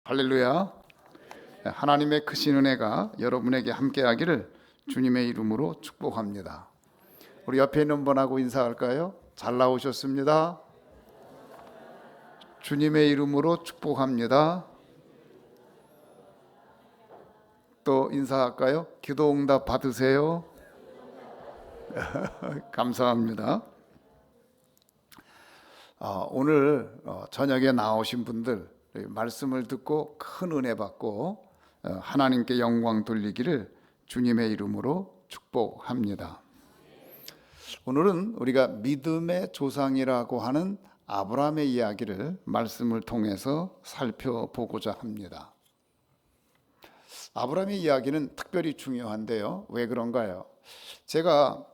할렐루야. 하나님의 크신 은혜가 여러분에게 함께하기를 주님의 이름으로 축복합니다. 우리 옆에 있는 분하고 인사할까요? 잘 나오셨습니다. 주님의 이름으로 축복합니다. 또 인사할까요? 기도 응답 받으세요. 감사합니다. 오늘 저녁에 나오신 분들 말씀을 듣고 큰 은혜 받고 하나님께 영광 돌리기를 주님의 이름으로 축복합니다. 오늘은 우리가 믿음의 조상이라고 하는 아브라함의 이야기를 말씀을 통해서 살펴보고자 합니다. 아브라함의 이야기는 특별히 중요한데요. 왜 그런가요? 제가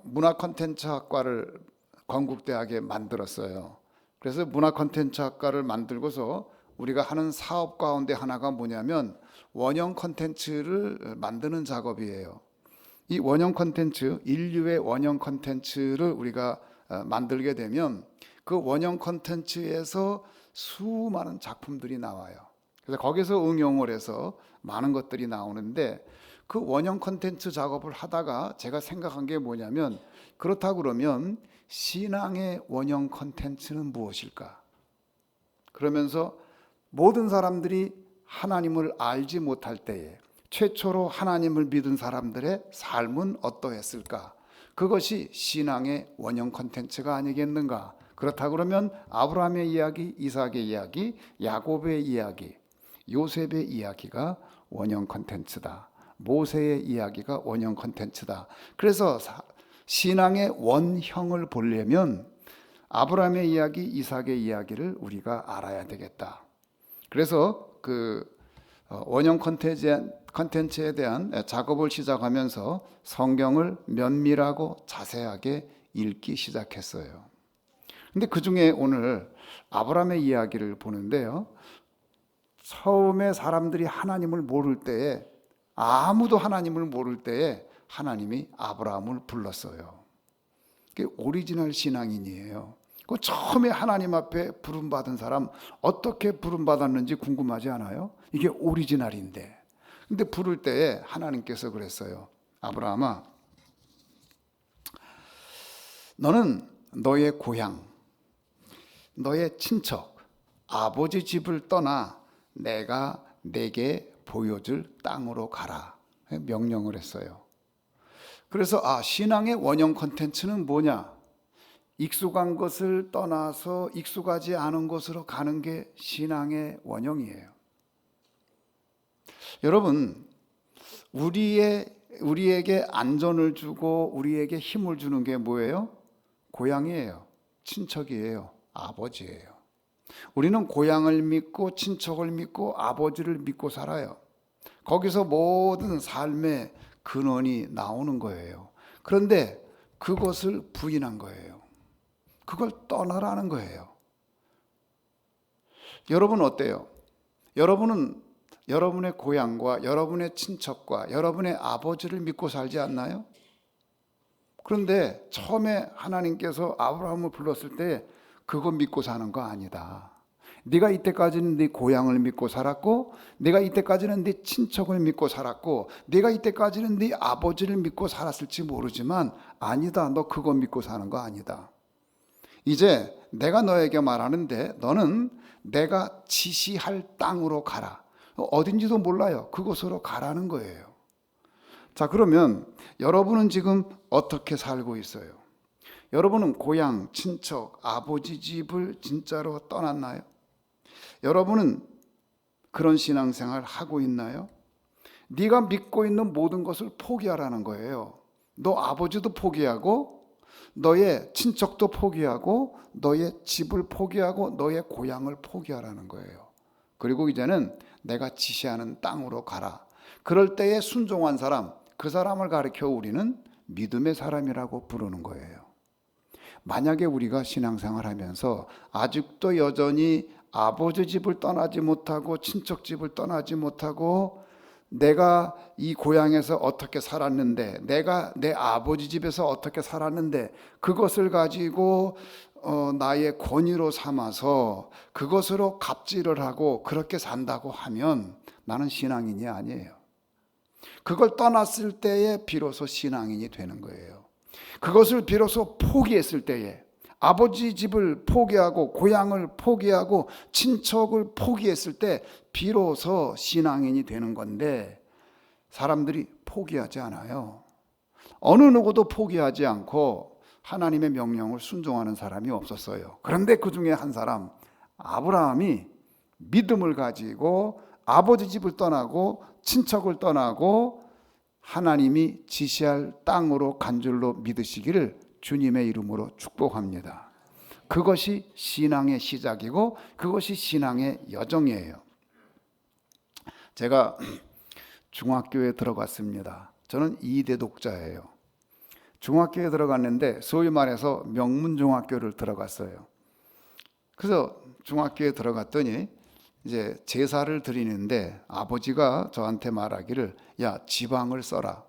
문화 콘텐츠 학과를 건국대학에 만들었어요. 그래서 문화 콘텐츠 학과를 만들고서 우리가 하는 사업 가운데 하나가 뭐냐면 원형 콘텐츠를 만드는 작업이에요. 이 원형 콘텐츠, 인류의 원형 콘텐츠를 우리가 만들게 되면 그 원형 콘텐츠에서 수많은 작품들이 나와요. 그래서 거기서 응용을 해서 많은 것들이 나오는데 그 원형 콘텐츠 작업을 하다가 제가 생각한 게 뭐냐면 그렇다고 그러면 신앙의 원형 콘텐츠는 무엇일까? 그러면서 모든 사람들이 하나님을 알지 못할 때에 최초로 하나님을 믿은 사람들의 삶은 어떠했을까? 그것이 신앙의 원형 콘텐츠가 아니겠는가? 그렇다고 그러면 아브라함의 이야기, 이삭의 이야기, 야곱의 이야기, 요셉의 이야기가 원형 콘텐츠다. 모세의 이야기가 원형 콘텐츠다. 그래서 신앙의 원형을 보려면 아브라함의 이야기, 이삭의 이야기를 우리가 알아야 되겠다. 그래서 그 원형 콘텐츠에 대한 작업을 시작하면서 성경을 면밀하고 자세하게 읽기 시작했어요. 근데 그 중에 오늘 아브라함의 이야기를 보는데요. 처음에 사람들이 하나님을 모를 때에 아무도 하나님을 모를 때에 하나님이 아브라함을 불렀어요. 그게 오리지널 신앙인이에요. 그 처음에 하나님 앞에 부름받은 사람 어떻게 부름받았는지 궁금하지 않아요? 이게 오리지널인데. 근데 부를 때에 하나님께서 그랬어요. 아브라함아, 너는 너의 고향, 너의 친척, 아버지 집을 떠나 내가 내게 보여줄 땅으로 가라. 명령을 했어요. 그래서 신앙의 원형 콘텐츠는 뭐냐? 익숙한 것을 떠나서 익숙하지 않은 곳으로 가는 게 신앙의 원형이에요. 여러분, 우리에게 안전을 주고 우리에게 힘을 주는 게 뭐예요? 고향이에요. 친척이에요. 아버지예요. 우리는 고향을 믿고 친척을 믿고 아버지를 믿고 살아요. 거기서 모든 삶의 근원이 나오는 거예요. 그런데 그것을 부인한 거예요. 그걸 떠나라는 거예요. 여러분 어때요? 여러분은 여러분의 고향과 여러분의 친척과 여러분의 아버지를 믿고 살지 않나요? 그런데 처음에 하나님께서 아브라함을 불렀을 때 그거 믿고 사는 거 아니다. 네가 이때까지는 네 고향을 믿고 살았고, 네가 이때까지는 네 친척을 믿고 살았고, 네가 이때까지는 네 아버지를 믿고 살았을지 모르지만 아니다. 너 그거 믿고 사는 거 아니다. 이제 내가 너에게 말하는데 너는 내가 지시할 땅으로 가라. 어딘지도 몰라요. 그곳으로 가라는 거예요. 자, 그러면 여러분은 지금 어떻게 살고 있어요? 여러분은 고향, 친척, 아버지 집을 진짜로 떠났나요? 여러분은 그런 신앙생활 하고 있나요? 네가 믿고 있는 모든 것을 포기하라는 거예요. 너 아버지도 포기하고 너의 친척도 포기하고 너의 집을 포기하고 너의 고향을 포기하라는 거예요. 그리고 이제는 내가 지시하는 땅으로 가라. 그럴 때에 순종한 사람, 그 사람을 가리켜 우리는 믿음의 사람이라고 부르는 거예요. 만약에 우리가 신앙생활 하면서 아직도 여전히 아버지 집을 떠나지 못하고 친척 집을 떠나지 못하고 내가 이 고향에서 어떻게 살았는데 내가 내 아버지 집에서 어떻게 살았는데 그것을 가지고 나의 권위로 삼아서 그것으로 갑질을 하고 그렇게 산다고 하면 나는 신앙인이 아니에요. 그걸 떠났을 때에 비로소 신앙인이 되는 거예요. 그것을 비로소 포기했을 때에, 아버지 집을 포기하고 고향을 포기하고 친척을 포기했을 때 비로소 신앙인이 되는 건데, 사람들이 포기하지 않아요. 어느 누구도 포기하지 않고 하나님의 명령을 순종하는 사람이 없었어요. 그런데 그 중에 한 사람, 아브라함이 믿음을 가지고 아버지 집을 떠나고 친척을 떠나고 하나님이 지시할 땅으로 간 줄로 믿으시기를 주님의 이름으로 축복합니다. 그것이 신앙의 시작이고 그것이 신앙의 여정이에요. 제가 중학교에 들어갔습니다. 저는 2대 독자예요. 중학교에 들어갔는데 소위 말해서 명문중학교를 들어갔어요. 그래서 중학교에 들어갔더니 이제 제사를 드리는데 아버지가 저한테 말하기를, 야, 지방을 써라.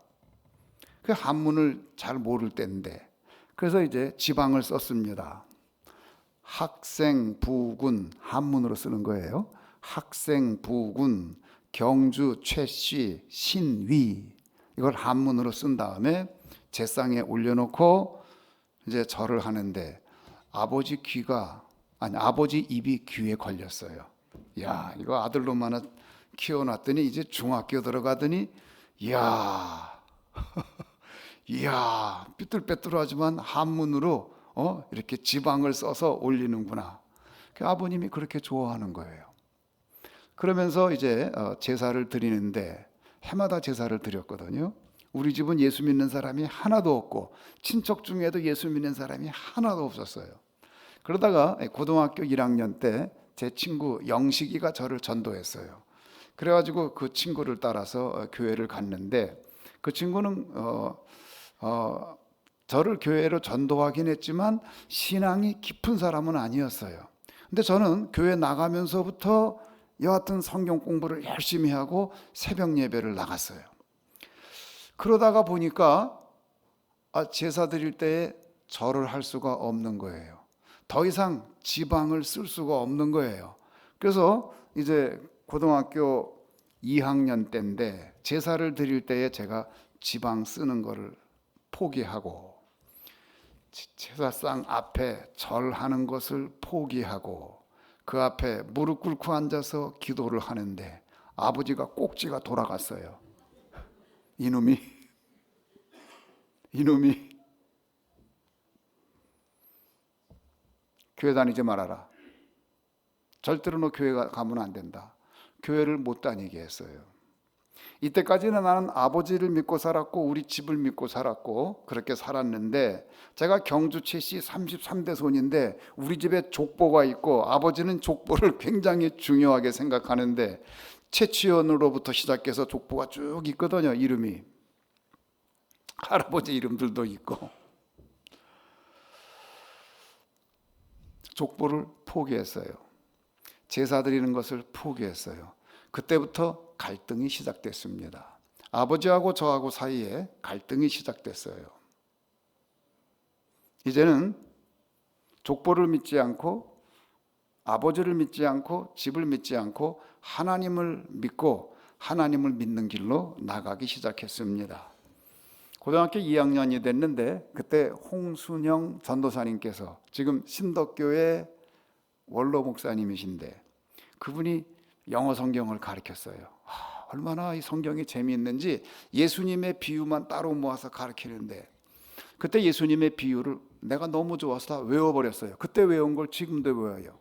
그 한문을 잘 모를 때인데, 그래서 이제 지방을 썼습니다. 학생부군, 한문으로 쓰는 거예요. 학생부군 경주 최씨 신위, 이걸 한문으로 쓴 다음에 제상에 올려놓고 이제 절을 하는데 아버지 입이 귀에 걸렸어요. 야, 이거 아들로만 키워놨더니 이제 중학교 들어가더니 이야 삐뚤빼뚤하지만 한문으로 이렇게 지방을 써서 올리는구나. 그 아버님이 그렇게 좋아하는 거예요. 그러면서 이제 제사를 드리는데 해마다 제사를 드렸거든요. 우리 집은 예수 믿는 사람이 하나도 없고 친척 중에도 예수 믿는 사람이 하나도 없었어요. 그러다가 고등학교 1학년 때 제 친구 영식이가 저를 전도했어요. 그래가지고 그 친구를 따라서 교회를 갔는데, 그 친구는 저를 교회로 전도하긴 했지만 신앙이 깊은 사람은 아니었어요. 근데 저는 교회 나가면서부터 여하튼 성경 공부를 열심히 하고 새벽 예배를 나갔어요. 그러다가 보니까 제사 드릴 때에 절을 할 수가 없는 거예요. 더 이상 지방을 쓸 수가 없는 거예요. 그래서 이제 고등학교 2학년 때인데 제사를 드릴 때에 제가 지방 쓰는 거를 포기하고 제사상 앞에 절하는 것을 포기하고 그 앞에 무릎 꿇고 앉아서 기도를 하는데 아버지가 꼭지가 돌아갔어요. 이놈이 교회 다니지 말아라. 절대로 너 교회 가면 안 된다. 교회를 못 다니게 했어요. 이때까지는 나는 아버지를 믿고 살았고 우리 집을 믿고 살았고 그렇게 살았는데, 제가 경주 최씨 33대 손인데 우리 집에 족보가 있고 아버지는 족보를 굉장히 중요하게 생각하는데 최치원으로부터 시작해서 족보가 쭉 있거든요. 이름이 할아버지 이름들도 있고. 족보를 포기했어요. 제사 드리는 것을 포기했어요. 그때부터 갈등이 시작됐습니다. 아버지하고 저하고 사이에 갈등이 시작됐어요. 이제는 족보를 믿지 않고 아버지를 믿지 않고 집을 믿지 않고 하나님을 믿고 하나님을 믿는 길로 나가기 시작했습니다. 고등학교 2학년이 됐는데 그때 홍순영 전도사님께서, 지금 신덕교회 원로 목사님이신데 그분이 영어 성경을 가르쳤어요. 얼마나 이 성경이 재미있는지 예수님의 비유만 따로 모아서 가르치는데, 그때 예수님의 비유를 내가 너무 좋아서 다 외워버렸어요. 그때 외운 걸 지금도 외워요.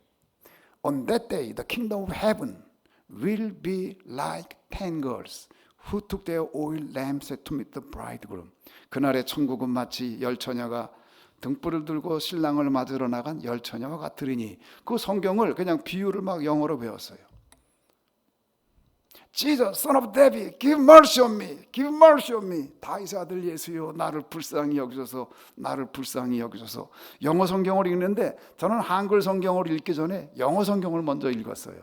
On that day, the kingdom of heaven will be like 10 girls who took their oil lamps to meet the bridegroom. 그날의 천국은 마치 10처녀가 등불을 들고 신랑을 맞으러 나간 10처녀와 같으리니. 그 성경을 그냥 비유를 막 영어로 배웠어요. Jesus, son of David, give mercy on me, give mercy on me. 다윗의 아들 예수여, 나를 불쌍히 여기소서, 나를 불쌍히 여기소서. 영어 성경을 읽는데 저는 한글 성경을 읽기 전에 영어 성경을 먼저 읽었어요.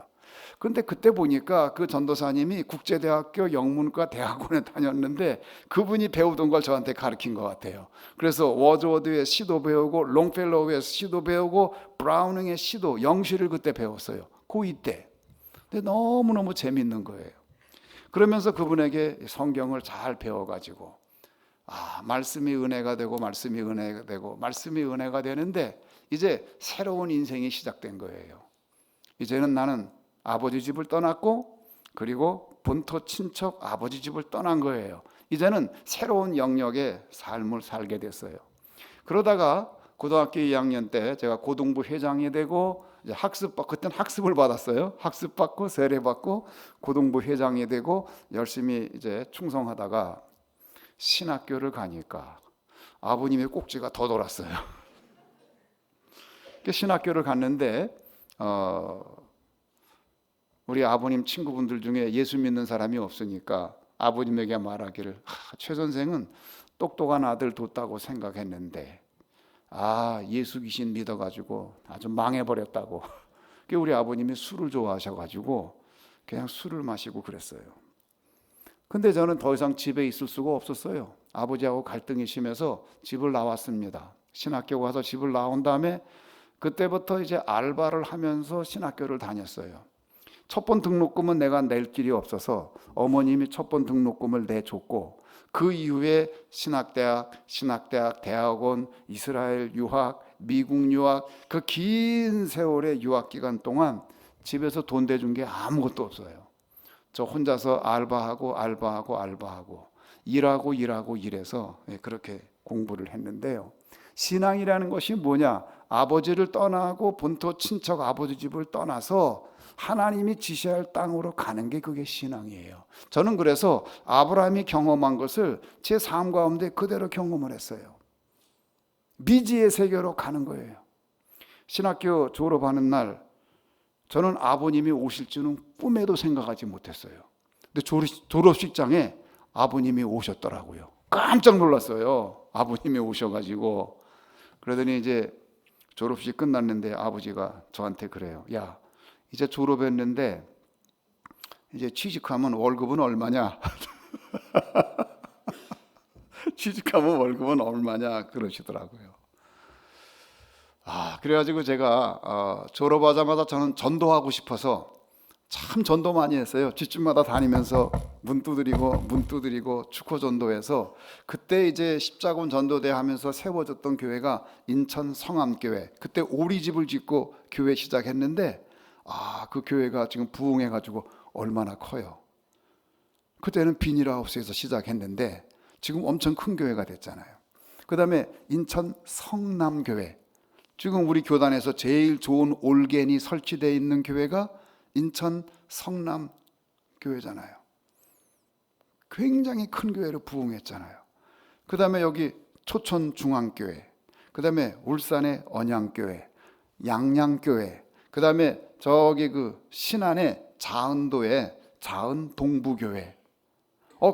근데 그때 보니까 그 전도사님이 국제대학교 영문과 대학원에 다녔는데 그분이 배우던 걸 저한테 가르친 것 같아요. 그래서 워즈워드의 시도 배우고 롱펠로우의 시도 배우고 브라우닝의 시도 영시를 그때 배웠어요. 고2 때. 근데 너무너무 재밌는 거예요. 그러면서 그분에게 성경을 잘 배워가지고 말씀이 은혜가 되고 말씀이 은혜가 되고 말씀이 은혜가 되는데 이제 새로운 인생이 시작된 거예요. 이제는 나는 아버지 집을 떠났고 그리고 본토 친척 아버지 집을 떠난 거예요. 이제는 새로운 영역의 삶을 살게 됐어요. 그러다가 고등학교 2학년 때 제가 고등부 회장이 되고 이제 그때는 학습을 받았어요. 학습받고 세례받고 고등부 회장이 되고 열심히 이제 충성하다가 신학교를 가니까 아버님의 꼭지가 더 돌았어요. 신학교를 갔는데 우리 아버님 친구분들 중에 예수 믿는 사람이 없으니까 아버님에게 말하기를 최 선생은 똑똑한 아들 뒀다고 생각했는데 예수 귀신 믿어가지고 아주 망해버렸다고. 우리 아버님이 술을 좋아하셔가지고 그냥 술을 마시고 그랬어요. 근데 저는 더 이상 집에 있을 수가 없었어요. 아버지하고 갈등이 심해서 집을 나왔습니다. 신학교 가서 집을 나온 다음에 그때부터 이제 알바를 하면서 신학교를 다녔어요. 첫 번 등록금은 내가 낼 길이 없어서 어머님이 첫 번 등록금을 내줬고 그 이후에 신학대학, 대학원, 이스라엘 유학, 미국 유학 그 긴 세월의 유학 기간 동안 집에서 돈 대준 게 아무것도 없어요. 저 혼자서 알바하고 일하고 일해서 그렇게 공부를 했는데요. 신앙이라는 것이 뭐냐? 아버지를 떠나고 본토 친척 아버지 집을 떠나서 하나님이 지시할 땅으로 가는 게 그게 신앙이에요. 저는 그래서 아브라함이 경험한 것을 제 삶 가운데 그대로 경험을 했어요. 미지의 세계로 가는 거예요. 신학교 졸업하는 날 저는 아버님이 오실 줄은 꿈에도 생각하지 못했어요. 근데 졸업식장에 아버님이 오셨더라고요. 깜짝 놀랐어요. 아버님이 오셔가지고. 그러더니 이제 졸업식 끝났는데 아버지가 저한테 그래요. 야, 이제 졸업했는데 이제 취직하면 월급은 얼마냐? 취직하면 월급은 얼마냐? 그러시더라고요. 그래가지고 제가 졸업하자마자 저는 전도하고 싶어서 참 전도 많이 했어요. 집집마다 다니면서 문 두드리고 축호 전도해서 그때 이제 십자군 전도대 하면서 세워졌던 교회가 인천 성암교회. 그때 오리집을 짓고 교회 시작했는데 그 교회가 지금 부흥해가지고 얼마나 커요. 그때는 비닐하우스에서 시작했는데 지금 엄청 큰 교회가 됐잖아요. 그 다음에 인천 성남교회. 지금 우리 교단에서 제일 좋은 올겐이 설치되어 있는 교회가 인천 성남교회잖아요. 굉장히 큰 교회로 부흥했잖아요. 그 다음에 여기 초천중앙교회, 그 다음에 울산의 언양교회, 양양교회, 그 다음에 저기 그 신안의 자은도의 자은동부교회.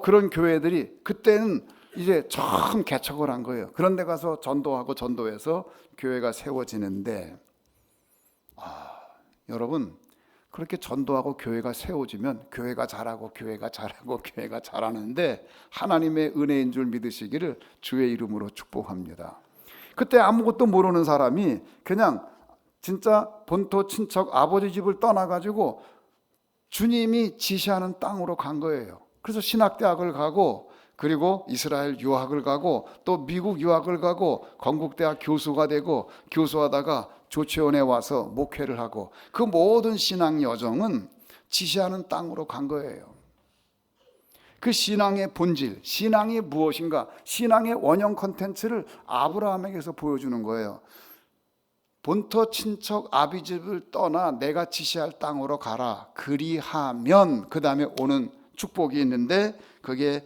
그런 교회들이 그때는 이제 처음 개척을 한 거예요. 그런 데 가서 전도하고 전도해서 교회가 세워지는데 여러분 그렇게 전도하고 교회가 세워지면 교회가 잘하고 잘하는데 하나님의 은혜인 줄 믿으시기를 주의 이름으로 축복합니다. 그때 아무것도 모르는 사람이 그냥 진짜 본토 친척 아버지 집을 떠나가지고 주님이 지시하는 땅으로 간 거예요. 그래서 신학대학을 가고 그리고 이스라엘 유학을 가고 또 미국 유학을 가고 건국대학 교수가 되고 교수하다가 조치원에 와서 목회를 하고 그 모든 신앙 여정은 지시하는 땅으로 간 거예요. 그 신앙의 본질, 신앙이 무엇인가, 신앙의 원형 컨텐츠를 아브라함에게서 보여주는 거예요. 본토 친척 아비집을 떠나 내가 지시할 땅으로 가라. 그리하면 그 다음에 오는 축복이 있는데 그게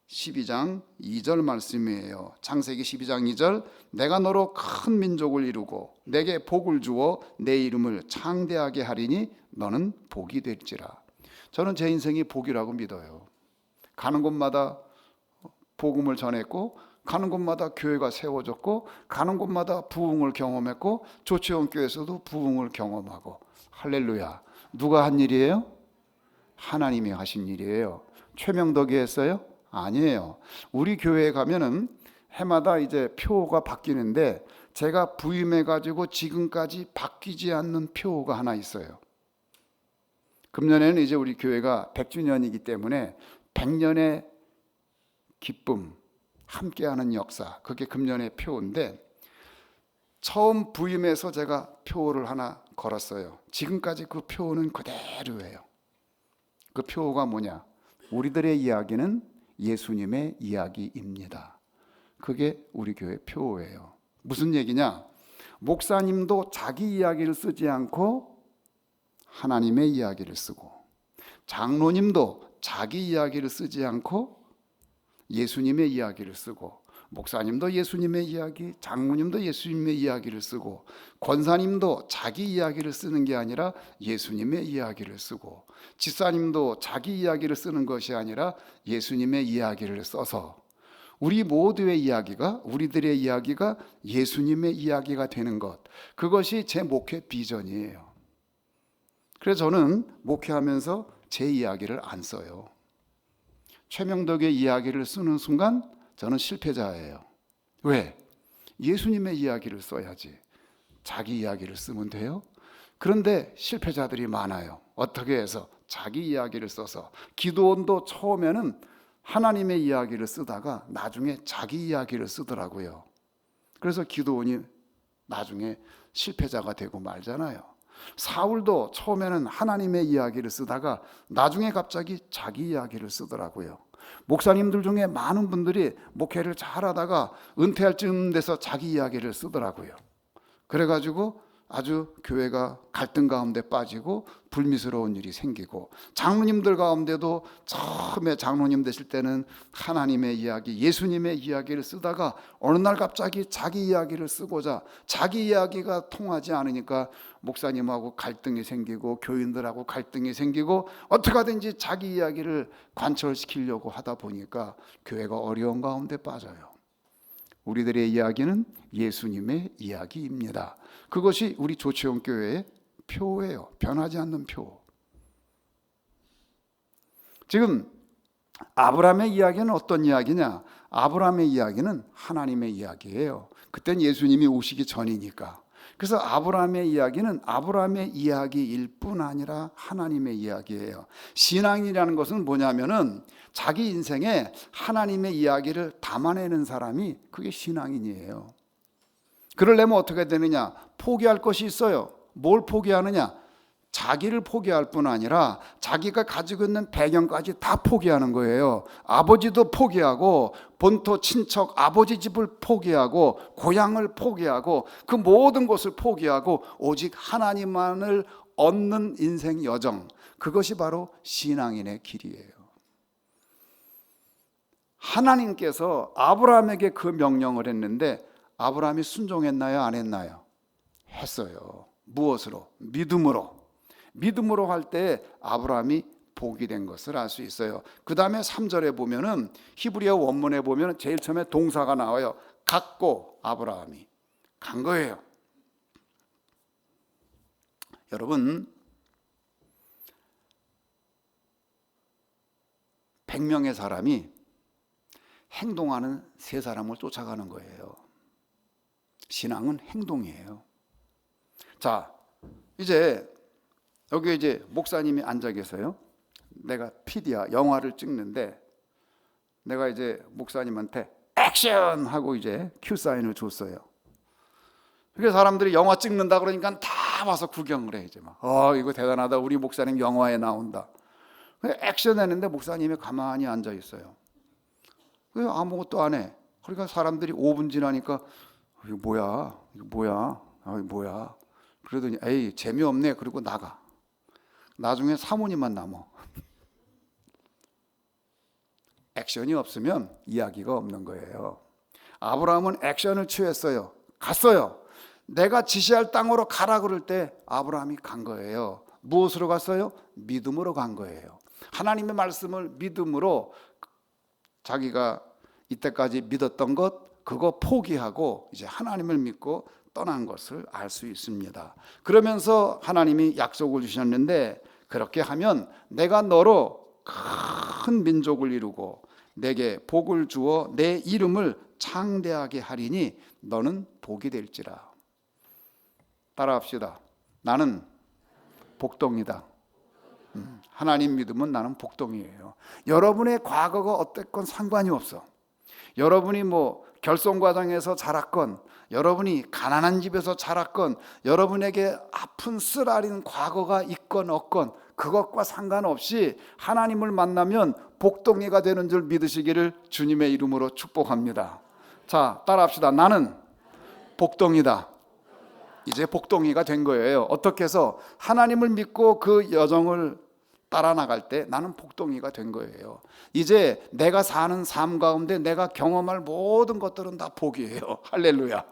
12장 2절 말씀이에요. 창세기 12장 2절 내가 너로 큰 민족을 이루고 내게 복을 주어 내 이름을 창대하게 하리니 너는 복이 될지라. 저는 제 인생이 복이라고 믿어요. 가는 곳마다 복음을 전했고 가는 곳마다 교회가 세워졌고 가는 곳마다 부흥을 경험했고 조치원 교회에서도 부흥을 경험하고 할렐루야. 누가 한 일이에요? 하나님이 하신 일이에요. 최명덕이 했어요? 아니에요. 우리 교회에 가면은 해마다 이제 표가 바뀌는데 제가 부임해 가지고 지금까지 바뀌지 않는 표가 하나 있어요. 금년에는 이제 우리 교회가 100주년이기 때문에 100년의 기쁨, 함께하는 역사, 그게 금년의 표인데 처음 부임해서 제가 표를 하나 걸었어요. 지금까지 그 표는 그대로예요. 그 표가 뭐냐? 우리들의 이야기는 예수님의 이야기입니다. 그게 우리 교회 표예요. 무슨 얘기냐? 목사님도 자기 이야기를 쓰지 않고 하나님의 이야기를 쓰고, 장로님도 자기 이야기를 쓰지 않고 예수님의 이야기를 쓰고, 목사님도 예수님의 이야기, 장로님도 예수님의 이야기를 쓰고, 권사님도 자기 이야기를 쓰는 게 아니라 예수님의 이야기를 쓰고, 집사님도 자기 이야기를 쓰는 것이 아니라 예수님의 이야기를 써서 우리 모두의 이야기가, 우리들의 이야기가 예수님의 이야기가 되는 것, 그것이 제 목회 비전이에요. 그래서 저는 목회하면서 제 이야기를 안 써요. 최명덕의 이야기를 쓰는 순간 저는 실패자예요. 왜? 예수님의 이야기를 써야지. 자기 이야기를 쓰면 돼요? 그런데 실패자들이 많아요. 어떻게 해서? 자기 이야기를 써서. 기도원도 처음에는 하나님의 이야기를 쓰다가 나중에 자기 이야기를 쓰더라고요. 그래서 기도원이 나중에 실패자가 되고 말잖아요. 사울도 처음에는 하나님의 이야기를 쓰다가 나중에 갑자기 자기 이야기를 쓰더라고요. 목사님들 중에 많은 분들이 목회를 잘하다가 은퇴할 쯤 돼서 자기 이야기를 쓰더라고요. 그래가지고 아주 교회가 갈등 가운데 빠지고 불미스러운 일이 생기고, 장로님들 가운데도 처음에 장로님 되실 때는 하나님의 이야기, 예수님의 이야기를 쓰다가 어느 날 갑자기 자기 이야기를 쓰고자 자기 이야기가 통하지 않으니까 목사님하고 갈등이 생기고 교인들하고 갈등이 생기고 어떻게 하든지 자기 이야기를 관철시키려고 하다 보니까 교회가 어려운 가운데 빠져요. 우리들의 이야기는 예수님의 이야기입니다. 그것이 우리 조치원 교회의 표예요. 변하지 않는 표. 지금 아브라함의 이야기는 어떤 이야기냐? 아브라함의 이야기는 하나님의 이야기예요. 그땐 예수님이 오시기 전이니까. 그래서 아브라함의 이야기는 아브라함의 이야기일 뿐 아니라 하나님의 이야기예요. 신앙이라는 것은 뭐냐면은 자기 인생에 하나님의 이야기를 담아내는 사람이 그게 신앙인이에요. 그러려면 어떻게 되느냐? 포기할 것이 있어요. 뭘 포기하느냐? 자기를 포기할 뿐 아니라 자기가 가지고 있는 배경까지 다 포기하는 거예요. 아버지도 포기하고 본토 친척 아버지 집을 포기하고 고향을 포기하고 그 모든 것을 포기하고 오직 하나님만을 얻는 인생 여정, 그것이 바로 신앙인의 길이에요. 하나님께서 아브라함에게 그 명령을 했는데 아브라함이 순종했나요? 안 했나요? 했어요. 무엇으로? 믿음으로. 믿음으로 할 때 아브라함이 복이 된 것을 알 수 있어요. 그 다음에 3절에 보면은 히브리어 원문에 보면 제일 처음에 동사가 나와요. 갔고 아브라함이 간 거예요. 여러분, 100명의 사람이 행동하는 세 사람을 쫓아가는 거예요. 신앙은 행동이에요. 자, 이제 여기 이제 목사님이 앉아 계세요. 내가 PD야, 영화를 찍는데 내가 이제 목사님한테 액션 하고 이제 큐 사인을 줬어요. 그래서 사람들이 영화 찍는다 그러니까 다 와서 구경을 해. 이제 막 이거 대단하다, 우리 목사님 영화에 나온다. 액션 했는데 목사님이 가만히 앉아 있어요. 그래서 아무것도 안 해. 그러니까 사람들이 5분 지나니까 이거 뭐야, 이거 뭐야, 이거 뭐야. 그러더니 에이 재미없네. 그리고 나가. 나중에 사모님만 남아. 액션이 없으면 이야기가 없는 거예요. 아브라함은 액션을 취했어요. 갔어요. 내가 지시할 땅으로 가라 그럴 때 아브라함이 간 거예요. 무엇으로 갔어요? 믿음으로 간 거예요. 하나님의 말씀을 믿음으로 자기가 이때까지 믿었던 것 그거 포기하고 이제 하나님을 믿고 떠난 것을 알 수 있습니다. 그러면서 하나님이 약속을 주셨는데 그렇게 하면 내가 너로 큰 민족을 이루고 내게 복을 주어 내 이름을 창대하게 하리니 너는 복이 될지라. 따라합시다. 나는 복동이다. 하나님 믿으면 나는 복동이에요. 여러분의 과거가 어땠건 상관이 없어. 여러분이 결손 과정에서 자랐건, 여러분이 가난한 집에서 자랐건, 여러분에게 아픈 쓰라린 과거가 있건 없건 그것과 상관없이 하나님을 만나면 복동이가 되는 줄 믿으시기를 주님의 이름으로 축복합니다. 자, 따라합시다. 나는 복동이다. 이제 복동이가 된 거예요. 어떻게 해서 하나님을 믿고 그 여정을 따라 나갈 때 나는 복동이가 된 거예요. 이제 내가 사는 삶 가운데 내가 경험할 모든 것들은 다 복이에요. 할렐루야.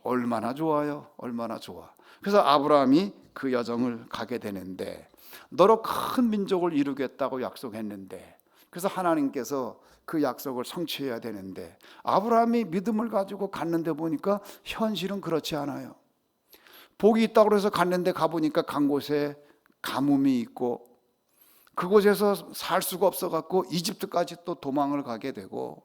얼마나 좋아요. 얼마나 좋아. 그래서 아브라함이 그 여정을 가게 되는데 너로 큰 민족을 이루겠다고 약속했는데, 그래서 하나님께서 그 약속을 성취해야 되는데 아브라함이 믿음을 가지고 갔는데 보니까 현실은 그렇지 않아요. 복이 있다고 해서 갔는데 가보니까 간 곳에 가뭄이 있고 그곳에서 살 수가 없어갖고 이집트까지 또 도망을 가게 되고,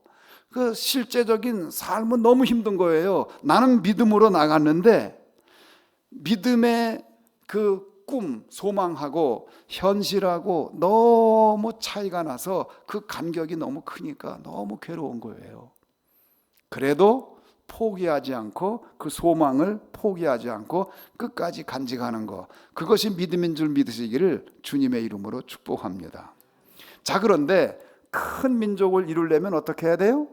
그 실제적인 삶은 너무 힘든 거예요. 나는 믿음으로 나갔는데 믿음의 그 꿈, 소망하고 현실하고 너무 차이가 나서 그 간격이 너무 크니까 너무 괴로운 거예요. 그래도 포기하지 않고 그 소망을 포기하지 않고 끝까지 간직하는 것, 그것이 믿음인 줄 믿으시기를 주님의 이름으로 축복합니다. 자, 그런데 큰 민족을 이루려면 어떻게 해야 돼요?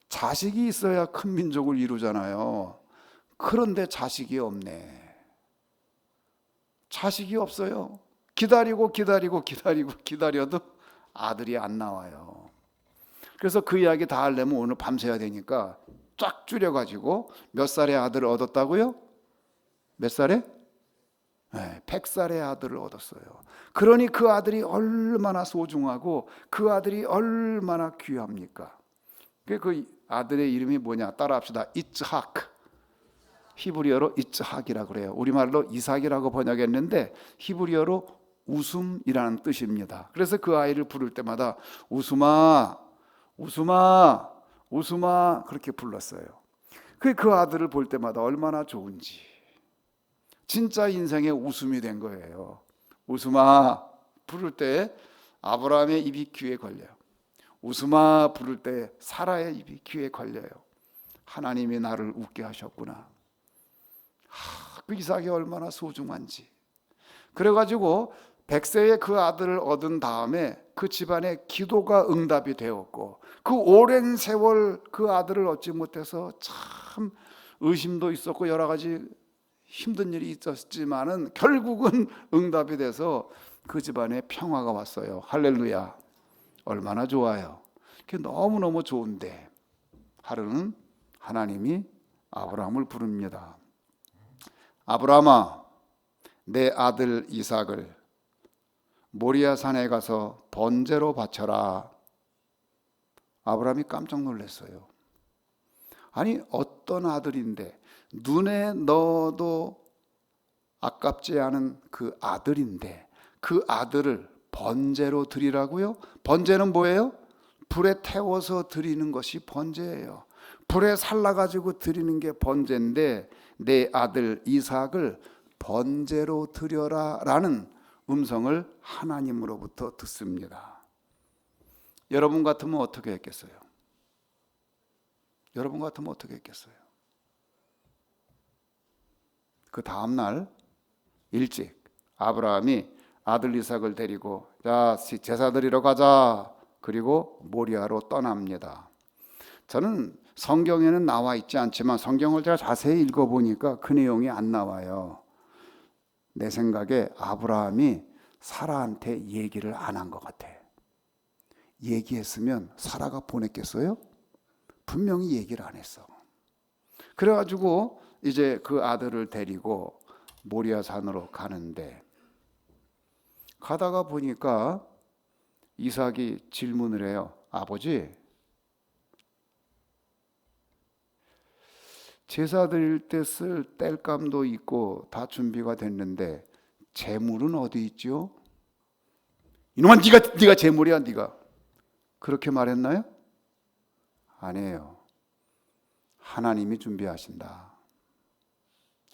자식이 있어야 큰 민족을 이루잖아요. 그런데 자식이 없네. 자식이 없어요. 기다리고 기다려도 아들이 안 나와요. 그래서 그 이야기 다 하려면 오늘 밤새야 되니까 쫙 줄여가지고 몇 살의 아들을 얻었다고요? 몇 살에? 네, 100살의 아들을 얻었어요. 그러니 그 아들이 얼마나 소중하고 그 아들이 얼마나 귀합니까? 그 아들의 이름이 뭐냐? 따라합시다. 이츠학. 히브리어로 이츠학이라고 그래요. 우리말로 이삭이라고 번역했는데 히브리어로 웃음이라는 뜻입니다. 그래서 그 아이를 부를 때마다 웃음아, 웃음아, 웃음아 그렇게 불렀어요. 그 아들을 볼 때마다 얼마나 좋은지, 진짜 인생의 웃음이 된 거예요. 웃음아 부를 때 아브라함의 입이 귀에 걸려요. 웃음아 부를 때 사라의 입이 귀에 걸려요. 하나님이 나를 웃게 하셨구나. 그 이삭이 얼마나 소중한지. 그래가지고 100세의 그 아들을 얻은 다음에 그 집안의 기도가 응답이 되었고, 그 오랜 세월 그 아들을 얻지 못해서 참 의심도 있었고 여러 가지 힘든 일이 있었지만은 결국은 응답이 돼서 그 집안에 평화가 왔어요. 할렐루야. 얼마나 좋아요. 그게 너무너무 좋은데 하루는 하나님이 아브라함을 부릅니다. 아브라함아, 내 아들 이삭을 모리아 산에 가서 번제로 바쳐라. 아브라함이 깜짝 놀랐어요. 아니, 어떤 아들인데, 눈에 넣어도 아깝지 않은 그 아들인데 그 아들을 번제로 드리라고요? 번제는 뭐예요? 불에 태워서 드리는 것이 번제예요. 불에 살라가지고 드리는 게 번제인데 내 아들 이삭을 번제로 드려라 라는 음성을 하나님으로부터 듣습니다. 여러분 같으면 어떻게 했겠어요? 여러분 같으면 어떻게 했겠어요? 그 다음날 일찍 아브라함이 아들 이삭을 데리고 자, 제사 드리러 가자. 그리고 모리아로 떠납니다. 저는 성경에는 나와 있지 않지만 성경을 제가 자세히 읽어보니까 그 내용이 안 나와요. 내 생각에 아브라함이 사라한테 얘기를 안 한 것 같아. 얘기했으면 사라가 보냈겠어요? 분명히 얘기를 안 했어. 그래가지고 이제 그 아들을 데리고 모리아 산으로 가는데 가다가 보니까 이삭이 질문을 해요. 아버지, 제사 드릴 때 쓸 땔감도 있고 다 준비가 됐는데 재물은 어디 있죠? 이놈아, 네가 재물이야, 네가. 그렇게 말했나요? 아니에요. 하나님이 준비하신다.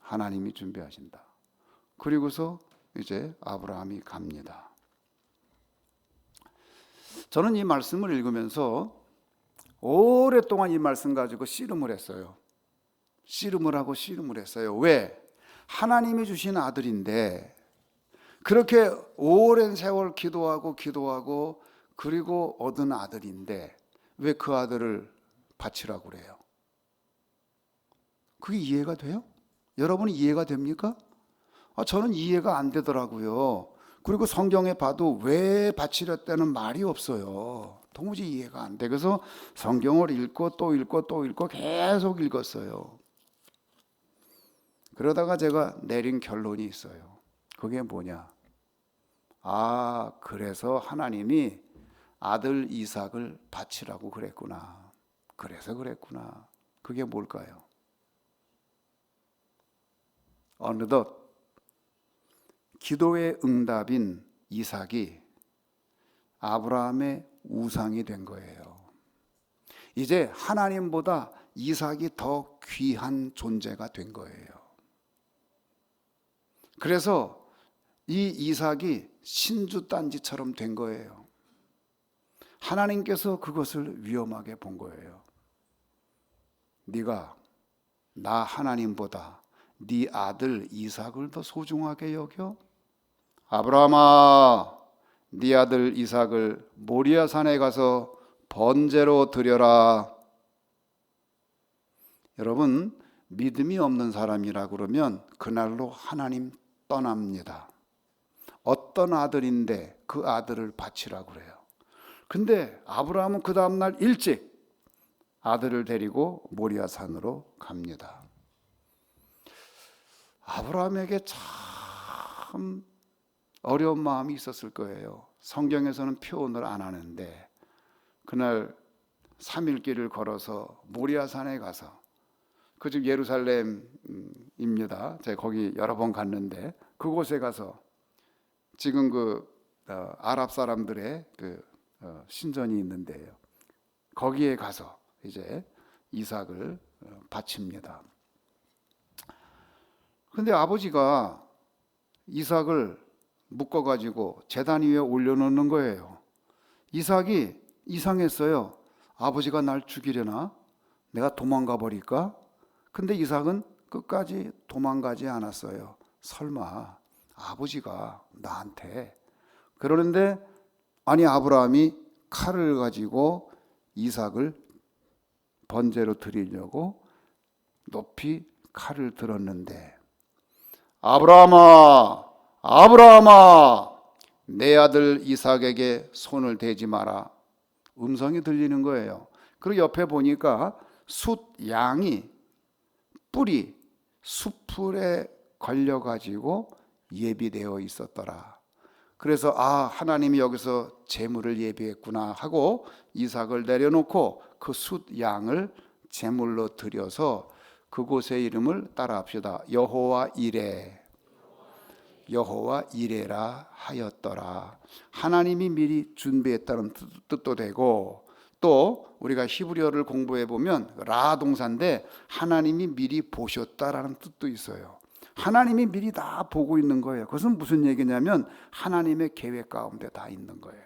하나님이 준비하신다. 그리고서 이제 아브라함이 갑니다. 저는 이 말씀을 읽으면서 오랫동안 이 말씀 가지고 씨름을 했어요. 씨름을 하고 씨름을 했어요. 왜? 하나님이 주신 아들인데 그렇게 오랜 세월 기도하고 그리고 얻은 아들인데 왜 그 아들을 바치라고 그래요? 그게 이해가 돼요? 여러분 이해가 됩니까? 저는 이해가 안 되더라고요. 그리고 성경에 봐도 왜 바치렸다는 말이 없어요. 도무지 이해가 안 돼. 그래서 성경을 읽고 또 읽고 계속 읽었어요. 그러다가 제가 내린 결론이 있어요. 그게 뭐냐? 그래서 하나님이 아들 이삭을 바치라고 그랬구나. 그래서 그랬구나. 그게 뭘까요? 어느덧 기도의 응답인 이삭이 아브라함의 우상이 된 거예요. 이제 하나님보다 이삭이 더 귀한 존재가 된 거예요. 그래서 이 이삭이 신주단지처럼 된 거예요. 하나님께서 그것을 위험하게 본 거예요. 네가 나 하나님보다 네 아들 이삭을 더 소중하게 여겨? 아브라함아, 네 아들 이삭을 모리아 산에 가서 번제로 드려라. 여러분, 믿음이 없는 사람이라 그러면 그날로 하나님 떠납니다. 어떤 아들인데 그 아들을 바치라 그래요. 근데 아브라함은 그 다음날 일찍 아들을 데리고 모리아 산으로 갑니다. 아브라함에게 참 어려운 마음이 있었을 거예요. 성경에서는 표현을 안 하는데 그날 3일 길을 걸어서 모리아 산에 가서 그 집 예루살렘입니다. 제가 거기 여러 번 갔는데 그곳에 가서 지금 아랍 사람들의 신전이 있는데요. 거기에 가서 이제 이삭을 바칩니다. 그런데 아버지가 이삭을 묶어가지고 제단 위에 올려놓는 거예요. 이삭이 이상했어요. 아버지가 날 죽이려나? 내가 도망가 버릴까? 근데 이삭은 끝까지 도망가지 않았어요. 설마 아버지가 나한테 그러는데 아니 아브라함이 칼을 가지고 이삭을 번제로 드리려고 높이 칼을 들었는데 아브라함아 내 아들 이삭에게 손을 대지 마라. 음성이 들리는 거예요. 그리고 옆에 보니까 숫 양이 뿔이 숯불에 걸려가지고 예비되어 있었더라. 그래서 하나님이 여기서 제물을 예비했구나 하고 이삭을 내려놓고 그 숫 양을 제물로 드려서 그곳의 이름을 따라합시다. 여호와 이레라 하였더라. 하나님이 미리 준비했다는 뜻도 되고 또 우리가 히브리어를 공부해 보면 라 동사인데 하나님이 미리 보셨다라는 뜻도 있어요. 하나님이 미리 다 보고 있는 거예요. 그것은 무슨 얘기냐면 하나님의 계획 가운데 다 있는 거예요.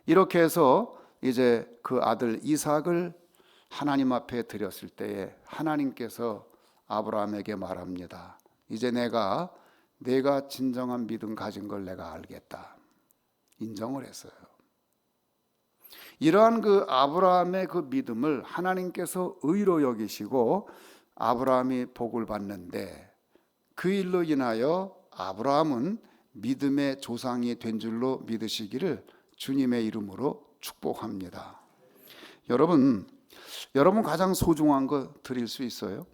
이렇게 해서 이제 그 아들 이삭을 하나님 앞에 드렸을 때에 하나님께서 아브라함에게 말합니다. 이제 내가 진정한 믿음 가진 걸 내가 알겠다. 인정을 했어요. 이러한 그 아브라함의 그 믿음을 하나님께서 의로 여기시고 아브라함이 복을 받는데 그 일로 인하여 아브라함은 믿음의 조상이 된 줄로 믿으시기를 주님의 이름으로 축복합니다. 여러분 가장 소중한 거 드릴 수 있어요?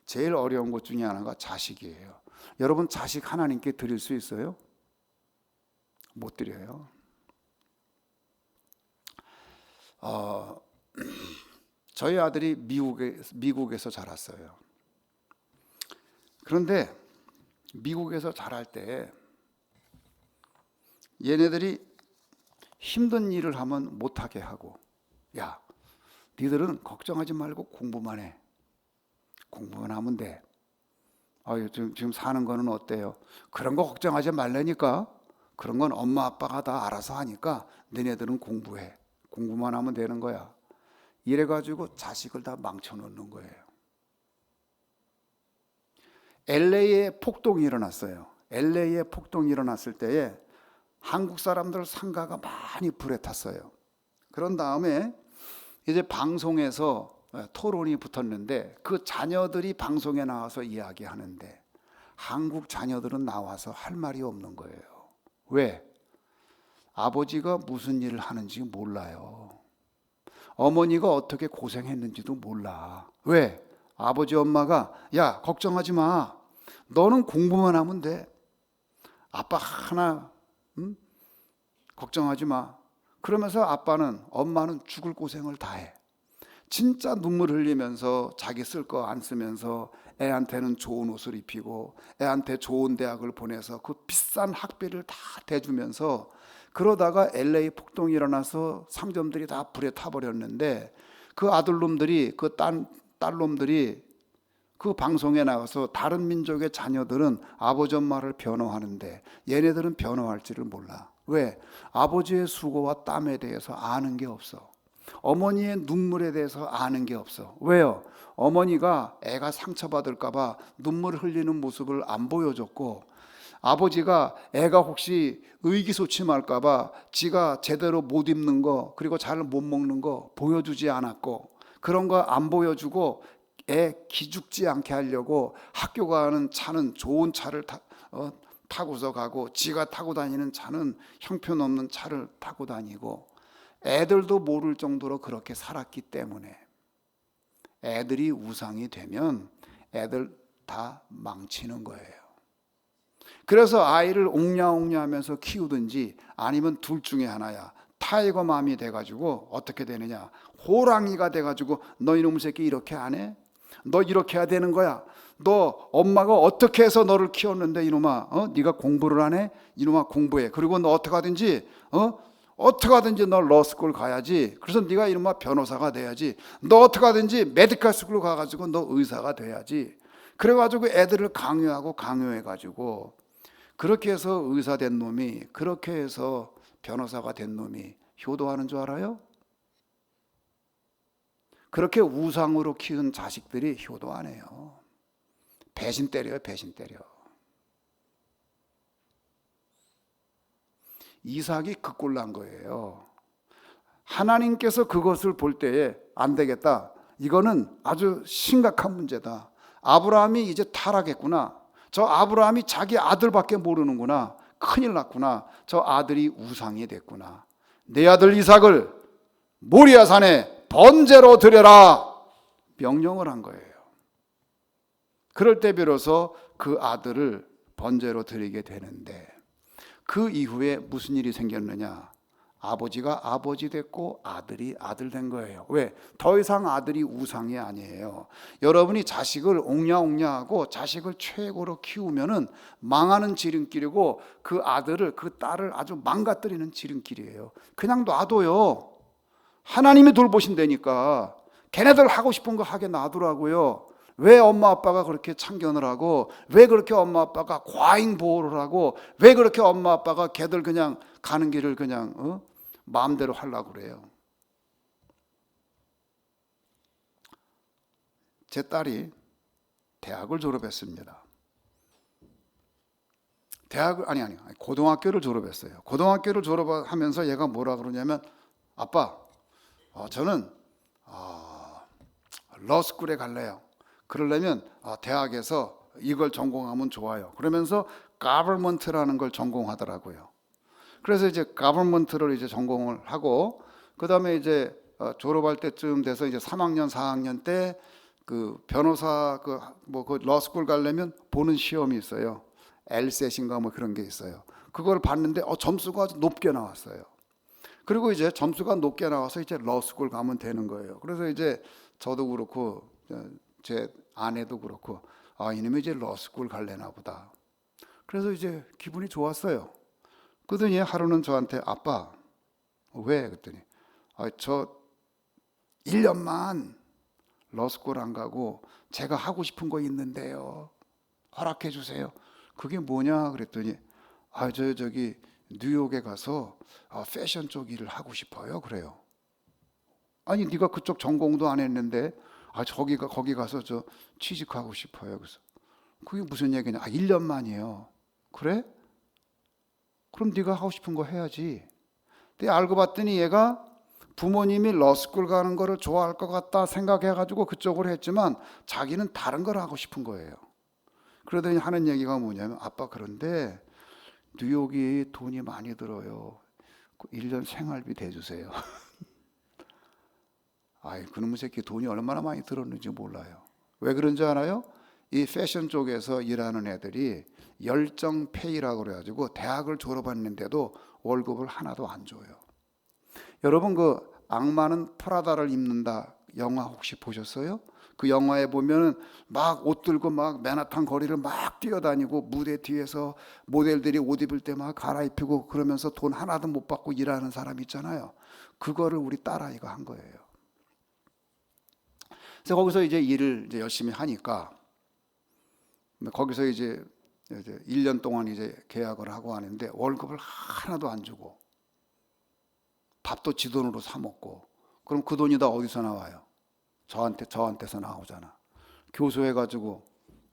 제일 어려운 것 중에 하나가 자식이에요. 여러분 자식 하나님께 드릴 수 있어요? 못 드려요. 저희 아들이 미국에서 자랐어요. 그런데 미국에서 자랄 때 얘네들이 힘든 일을 하면 못하게 하고, 야, 니들은 걱정하지 말고 공부만 해. 공부만 하면 돼. 지금 사는 거는 어때요? 그런 거 걱정하지 말라니까. 그런 건 엄마 아빠가 다 알아서 하니까 너네들은 공부해. 공부만 하면 되는 거야. 이래가지고 자식을 다 망쳐놓는 거예요. LA에 폭동이 일어났어요. LA에 폭동이 일어났을 때에 한국 사람들 상가가 많이 불에 탔어요. 그런 다음에 이제 방송에서 토론이 붙었는데 그 자녀들이 방송에 나와서 이야기하는데 한국 자녀들은 나와서 할 말이 없는 거예요. 왜? 아버지가 무슨 일을 하는지 몰라요. 어머니가 어떻게 고생했는지도 몰라. 왜? 아버지 엄마가 야, 걱정하지 마. 너는 공부만 하면 돼. 아빠 하나 걱정하지 마. 그러면서 엄마는 죽을 고생을 다 해. 진짜 눈물 흘리면서 자기 쓸 거 안 쓰면서 애한테는 좋은 옷을 입히고 애한테 좋은 대학을 보내서 그 비싼 학비를 다 대주면서 그러다가 LA 폭동이 일어나서 상점들이 다 불에 타버렸는데 그 아들놈들이 그 딸놈들이 그 방송에 나가서 다른 민족의 자녀들은 아버지 엄마를 변호하는데 얘네들은 변호할지를 몰라. 왜? 아버지의 수고와 땀에 대해서 아는 게 없어. 어머니의 눈물에 대해서 아는 게 없어. 왜요? 어머니가 애가 상처받을까 봐 눈물 흘리는 모습을 안 보여줬고 아버지가 애가 혹시 의기소침할까 봐 지가 제대로 못 입는 거 그리고 잘 못 먹는 거 보여주지 않았고 그런 거 안 보여주고 애 기죽지 않게 하려고 학교 가는 차는 좋은 차를 타고서 가고 지가 타고 다니는 차는 형편없는 차를 타고 다니고 애들도 모를 정도로 그렇게 살았기 때문에 애들이 우상이 되면 애들 다 망치는 거예요. 그래서 아이를 옹냐옹냐 하면서 키우든지 아니면 둘 중에 하나야. 타이거맘이 돼가지고 어떻게 되느냐, 호랑이가 돼가지고 너 이놈의 새끼 이렇게 안 해? 너 이렇게 해야 되는 거야. 너 엄마가 어떻게 해서 너를 키웠는데 이놈아, 네가 공부를 안 해? 이놈아 공부해. 그리고 너 어떻게 하든지 너 러스쿨 가야지. 그래서 네가 이놈아 변호사가 돼야지. 너 어떻게 하든지 메디컬 스쿨 가가지고 너 의사가 돼야지. 그래가지고 애들을 강요해가지고 그렇게 해서 의사 된 놈이, 그렇게 해서 변호사가 된 놈이 효도하는 줄 알아요? 그렇게 우상으로 키운 자식들이 효도 안 해요. 배신 때려요, 배신 때려. 이삭이 그 꼴 난 거예요. 하나님께서 그것을 볼 때에 안 되겠다. 이거는 아주 심각한 문제다. 아브라함이 이제 타락했구나. 저 아브라함이 자기 아들밖에 모르는구나. 큰일 났구나. 저 아들이 우상이 됐구나. 내 아들 이삭을 모리아 산에 번제로 드려라. 명령을 한 거예요. 그럴 때 비로소 그 아들을 번제로 드리게 되는데 그 이후에 무슨 일이 생겼느냐? 아버지가 아버지 됐고 아들이 아들 된 거예요. 왜? 더 이상 아들이 우상이 아니에요. 여러분이 자식을 옹냐옹냐하고 자식을 최고로 키우면은 망하는 지름길이고 그 아들을, 그 딸을 아주 망가뜨리는 지름길이에요. 그냥 놔둬요. 하나님이 돌보신다니까. 걔네들 하고 싶은 거 하게 놔두라고요. 왜 엄마 아빠가 그렇게 참견을 하고, 왜 그렇게 엄마 아빠가 과잉 보호를 하고, 왜 그렇게 엄마 아빠가 걔들 그냥 가는 길을 그냥 마음대로 하려고 그래요. 제 딸이 대학을 졸업했습니다. 고등학교를 졸업했어요. 고등학교를 졸업하면서 얘가 뭐라 그러냐면, 아빠, 저는 러스쿨에 갈래요. 그러려면 대학에서 이걸 전공하면 좋아요. 그러면서 government라는 걸 전공하더라고요. 그래서 이제 government를 이제 전공을 하고, 그 다음에 이제 졸업할 때쯤 돼서 이제 3학년, 4학년 때 그 변호사 그 러스쿨 가려면 보는 시험이 있어요. LSAT인가 뭐 그런 게 있어요. 그걸 봤는데 점수가 아주 높게 나왔어요. 그리고 이제 점수가 높게 나와서 이제 러스쿨 가면 되는 거예요. 그래서 이제 저도 그렇고 제 아내도 그렇고 이놈이 이제 러스쿨 갈래나 보다. 그래서 이제 기분이 좋았어요. 그러더니 하루는 저한테 아빠 왜? 그랬더니 저 1년만 러스쿨 안 가고 제가 하고 싶은 거 있는데요. 허락해 주세요. 그게 뭐냐 그랬더니 저기 뉴욕에 가서 패션 쪽 일을 하고 싶어요. 그래요. 아니 네가 그쪽 전공도 안 했는데 거기 가서 저 취직하고 싶어요. 그래서 그게 무슨 얘기냐? 1년만이에요. 그래? 그럼 네가 하고 싶은 거 해야지. 근데 알고 봤더니 얘가 부모님이 러스쿨 가는 거를 좋아할 것 같다 생각해가지고 그쪽으로 했지만 자기는 다른 걸 하고 싶은 거예요. 그러더니 하는 얘기가 뭐냐면 아빠 그런데 뉴욕이 돈이 많이 들어요. 1년 생활비 대주세요. 그놈의 새끼 돈이 얼마나 많이 들었는지 몰라요. 왜 그런지 알아요? 이 패션 쪽에서 일하는 애들이 열정 페이라고 그래가지고 대학을 졸업했는데도 월급을 하나도 안 줘요. 여러분 그 악마는 프라다를 입는다 영화 혹시 보셨어요? 그 영화에 보면은 막 옷 들고 막 맨하탄 거리를 막 뛰어다니고 무대 뒤에서 모델들이 옷 입을 때 막 갈아입히고 그러면서 돈 하나도 못 받고 일하는 사람 있잖아요. 그거를 우리 딸아이가 한 거예요. 그래서 거기서 이제 일을 이제 열심히 하니까 거기서 이제 1년 동안 이제 계약을 하고 하는데 월급을 하나도 안 주고 밥도 지 돈으로 사 먹고 그럼 그 돈이 다 어디서 나와요? 저한테서 나오잖아. 교수해가지고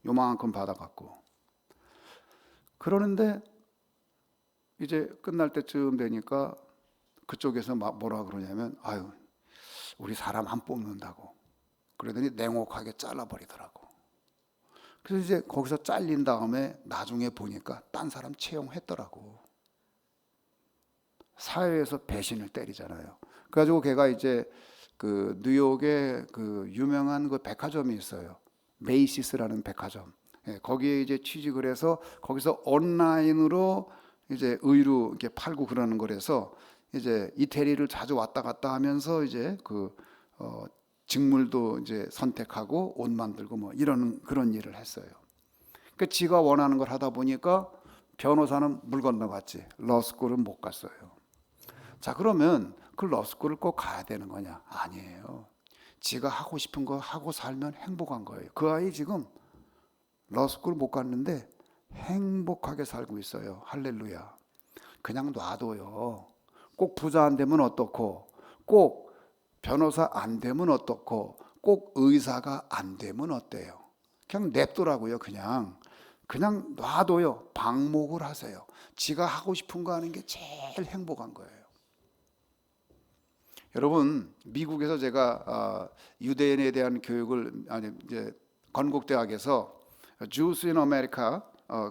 요만큼 받아갖고 그러는데 이제 끝날 때쯤 되니까 그쪽에서 막 뭐라 그러냐면 우리 사람 안 뽑는다고 그러더니 냉혹하게 잘라버리더라고. 그래서 이제 거기서 잘린 다음에 나중에 보니까 딴 사람 채용했더라고. 사회에서 배신을 때리잖아요. 그래가지고 걔가 이제 그 뉴욕에 그 유명한 그 백화점이 있어요. 메이시스라는 백화점. 거기에 이제 취직을 해서 거기서 온라인으로 이제 의류 이렇게 팔고 그러는 거라서 이제 이태리를 자주 왔다 갔다 하면서 이제 직물도 이제 선택하고 옷 만들고 뭐 이런 그런 일을 했어요. 그러니까 지가 원하는 걸 하다 보니까 변호사는 물 건너갔지. 러스쿨은 못 갔어요. 자, 그러면 그 러스쿨을 꼭 가야 되는 거냐? 아니에요. 지가 하고 싶은 거 하고 살면 행복한 거예요. 그 아이 지금 러스쿨 못 갔는데 행복하게 살고 있어요. 할렐루야. 그냥 놔둬요. 꼭 부자 안 되면 어떻고, 꼭 변호사 안 되면 어떻고, 꼭 의사가 안 되면 어때요? 그냥 냅두라고요. 그냥 놔둬요. 방목을 하세요. 지가 하고 싶은 거 하는 게 제일 행복한 거예요. 여러분, 미국에서 제가 유대인에 대한 교육을 이제 건국대학에서 Jews in America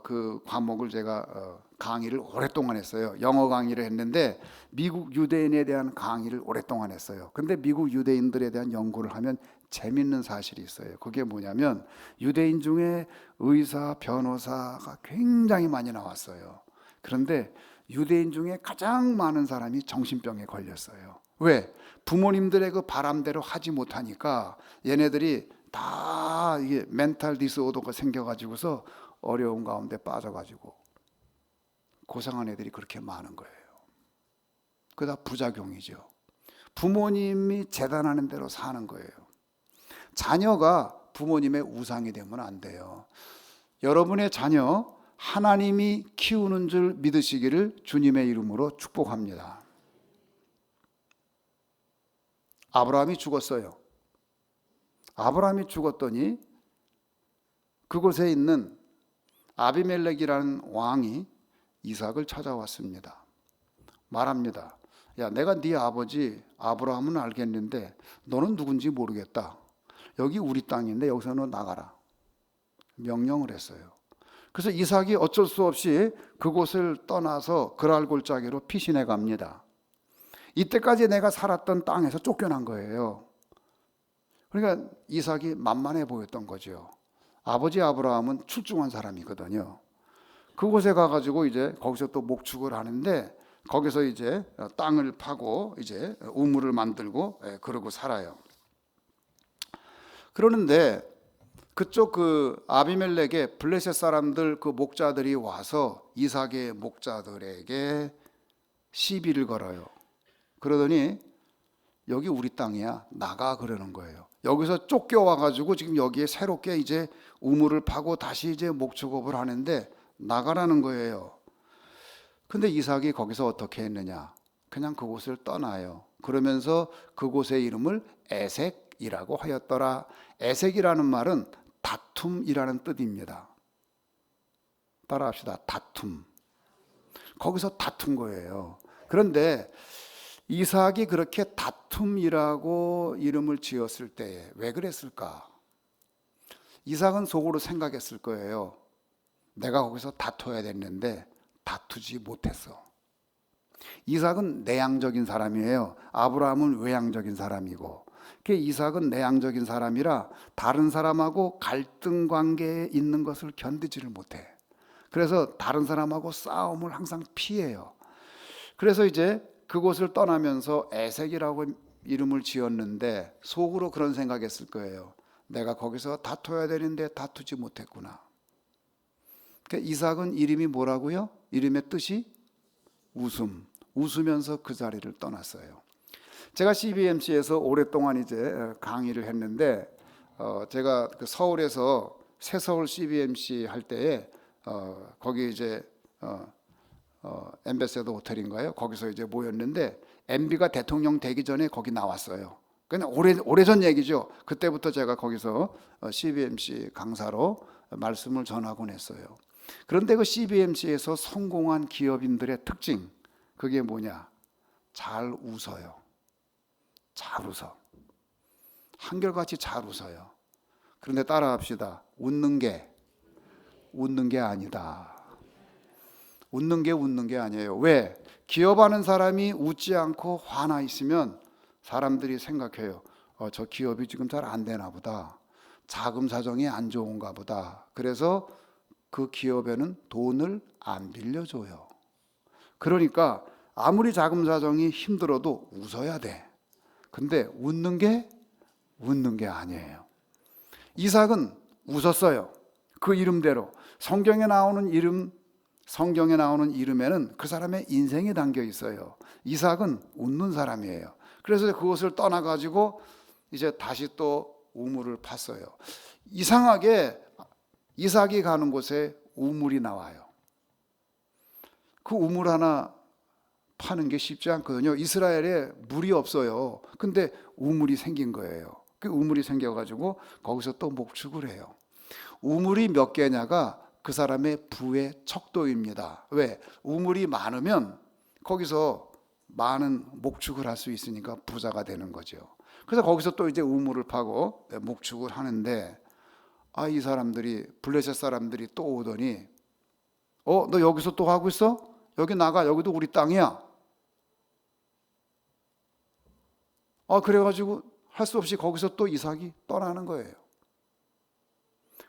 그 과목을 제가 강의를 오랫동안 했어요. 영어 강의를 했는데 미국 유대인에 대한 강의를 오랫동안 했어요. 근데 미국 유대인들에 대한 연구를 하면 재밌는 사실이 있어요. 그게 뭐냐면 유대인 중에 의사, 변호사가 굉장히 많이 나왔어요. 그런데 유대인 중에 가장 많은 사람이 정신병에 걸렸어요. 왜? 부모님들의 그 바람대로 하지 못하니까 얘네들이 다 이게 멘탈 디스오더가 생겨가지고서 어려운 가운데 빠져가지고 고생한 애들이 그렇게 많은 거예요. 그게 다 부작용이죠. 부모님이 재단하는 대로 사는 거예요. 자녀가 부모님의 우상이 되면 안 돼요. 여러분의 자녀 하나님이 키우는 줄 믿으시기를 주님의 이름으로 축복합니다. 아브라함이 죽었어요. 아브라함이 죽었더니 그곳에 있는 아비멜렉이라는 왕이 이삭을 찾아왔습니다. 말합니다. 야, 내가 네 아버지 아브라함은 알겠는데 너는 누군지 모르겠다. 여기 우리 땅인데 여기서 너 나가라. 명령을 했어요. 그래서 이삭이 어쩔 수 없이 그곳을 떠나서 그랄 골짜기로 피신해 갑니다. 이때까지 내가 살았던 땅에서 쫓겨난 거예요. 그러니까 이삭이 만만해 보였던 거죠. 아버지 아브라함은 출중한 사람이거든요. 그곳에 가가지고 이제 거기서 또 목축을 하는데 거기서 이제 땅을 파고 이제 우물을 만들고 그러고 살아요. 그러는데 그쪽 그 아비멜렉의 블레셋 사람들 그 목자들이 와서 이삭의 목자들에게 시비를 걸어요. 그러더니 여기 우리 땅이야, 나가, 그러는 거예요. 여기서 쫓겨와 가지고 지금 여기에 새롭게 이제 우물을 파고 다시 이제 목축업을 하는데 나가라는 거예요. 근데 이삭이 거기서 어떻게 했느냐? 그냥 그곳을 떠나요. 그러면서 그곳의 이름을 에색이라고 하였더라. 에색이라는 말은 다툼이라는 뜻입니다. 따라합시다. 다툼. 거기서 다툰 거예요. 그런데 이삭이 그렇게 다툼이라고 이름을 지었을 때에 왜 그랬을까? 이삭은 속으로 생각했을 거예요. 내가 거기서 다퉈야 됐는데 다투지 못했어. 이삭은 내향적인 사람이에요. 아브라함은 외향적인 사람이고, 이삭은 내향적인 사람이라 다른 사람하고 갈등 관계에 있는 것을 견디지를 못해. 그래서 다른 사람하고 싸움을 항상 피해요. 그래서 이제 그곳을 떠나면서 에색이라고 이름을 지었는데 속으로 그런 생각했을 거예요. 내가 거기서 다퉈야 되는데 다투지 못했구나. 그러니까 이삭은 이름이 뭐라고요? 이름의 뜻이 웃음. 웃으면서 그 자리를 떠났어요. 제가 CBMC에서 오랫동안 이제 강의를 했는데 제가 그 서울에서 새서울 CBMC 할 때에 거기 이제 엠베서더 호텔인가요? 거기서 이제 모였는데 MB가 대통령 되기 전에 거기 나왔어요. 그냥 오래전 얘기죠. 그때부터 제가 거기서 CBMC 강사로 말씀을 전하곤 했어요. 그런데 그 CBMC에서 성공한 기업인들의 특징, 그게 뭐냐? 잘 웃어요. 잘 웃어. 한결같이 잘 웃어요. 그런데 따라합시다. 웃는 게 아니다. 웃는 게 아니에요. 왜? 기업하는 사람이 웃지 않고 화나 있으면 사람들이 생각해요. 저 기업이 지금 잘 안 되나 보다. 자금 사정이 안 좋은가 보다. 그래서 그 기업에는 돈을 안 빌려줘요. 그러니까 아무리 자금 사정이 힘들어도 웃어야 돼. 근데 웃는 게 아니에요. 이삭은 웃었어요. 그 이름대로. 성경에 나오는 이름에는 그 사람의 인생이 담겨 있어요. 이삭은 웃는 사람이에요. 그래서 그것을 떠나가지고 이제 다시 또 우물을 팠어요. 이상하게 이삭이 가는 곳에 우물이 나와요. 그 우물 하나 파는 게 쉽지 않거든요. 이스라엘에 물이 없어요. 근데 우물이 생긴 거예요. 그 우물이 생겨가지고 거기서 또 목축을 해요. 우물이 몇 개냐가 그 사람의 부의 척도입니다. 왜? 우물이 많으면 거기서 많은 목축을 할 수 있으니까 부자가 되는 거죠. 그래서 거기서 또 이제 우물을 파고 목축을 하는데, 이 사람들이, 블레셋 사람들이 또 오더니, 너 여기서 또 하고 있어? 여기 나가. 여기도 우리 땅이야. 그래가지고 할 수 없이 거기서 또 이삭이 떠나는 거예요.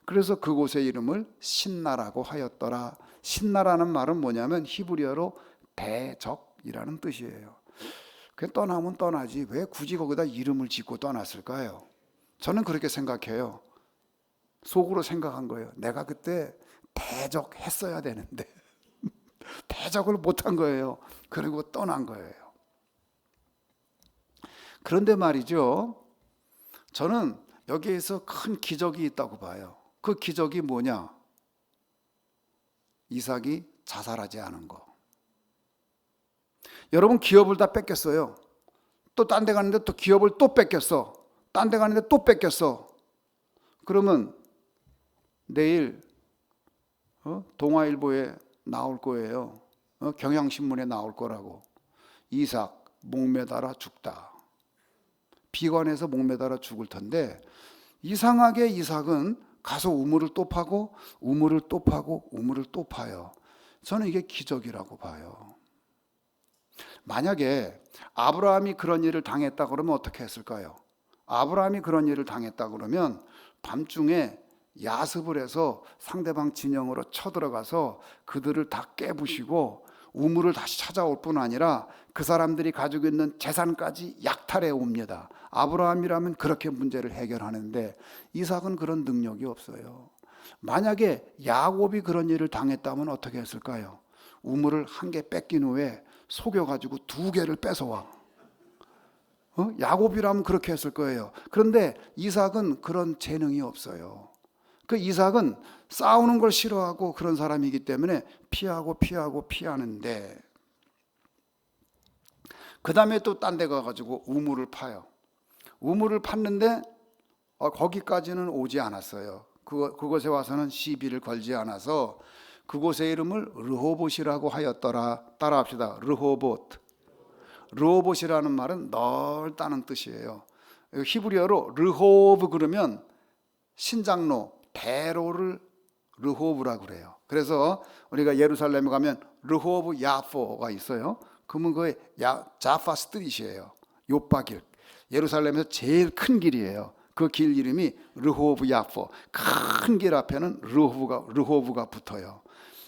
그래서 그곳의 이름을 신나라고 하였더라. 신나라는 말은 뭐냐면 히브리어로 대적이라는 뜻이에요. 그냥 떠나면 떠나지 왜 굳이 거기다 이름을 짓고 떠났을까요? 저는 그렇게 생각해요. 속으로 생각한 거예요. 내가 그때 대적했어야 되는데 대적을 못한 거예요. 그리고 떠난 거예요. 그런데 말이죠, 저는 여기에서 큰 기적이 있다고 봐요. 그 기적이 뭐냐? 이삭이 자살하지 않은 거. 여러분, 기업을 다 뺏겼어요. 또 딴 데 가는데 또 기업을 또 뺏겼어. 딴 데 가는데 또 뺏겼어. 그러면 내일 동아일보에 나올 거예요. 경향신문에 나올 거라고. 이삭 목매달아 죽다. 비관해서 목매달아 죽을 텐데, 이상하게 이삭은 가서 우물을 또 파고 우물을 또 파고 우물을 또 파요. 저는 이게 기적이라고 봐요. 만약에 아브라함이 그런 일을 당했다 그러면 어떻게 했을까요? 아브라함이 그런 일을 당했다 그러면 밤중에 야습을 해서 상대방 진영으로 쳐들어가서 그들을 다 깨부시고 우물을 다시 찾아올 뿐 아니라 그 사람들이 가지고 있는 재산까지 약탈해 옵니다. 아브라함이라면 그렇게 문제를 해결하는데 이삭은 그런 능력이 없어요. 만약에 야곱이 그런 일을 당했다면 어떻게 했을까요? 우물을 한 개 뺏긴 후에 속여가지고 두 개를 뺏어와. 야곱이라면 그렇게 했을 거예요. 그런데 이삭은 그런 재능이 없어요. 그 이삭은 싸우는 걸 싫어하고 그런 사람이기 때문에 피하는데 그 다음에 또 딴 데 가가지고 우물을 파요. 우물을 팠는데 거기까지는 오지 않았어요. 그곳에 와서는 시비를 걸지 않아서 그곳의 이름을 르호봇이라고 하였더라. 따라합시다. 르호봇. 르호봇이라는 말은 넓다는 뜻이에요. 히브리어로 르호브 그러면 신장로, 대로를 르호브라고 그래요. 그래서 우리가 예루살렘에 가면 르호브 야포가 있어요. 그러면 그게 자파 스트릿이에요. 요바길. 예루살렘에서 제일 큰 길이에요. 그 길 이름이 르호브 야포. 큰 길 앞에는 르호브가 붙어요.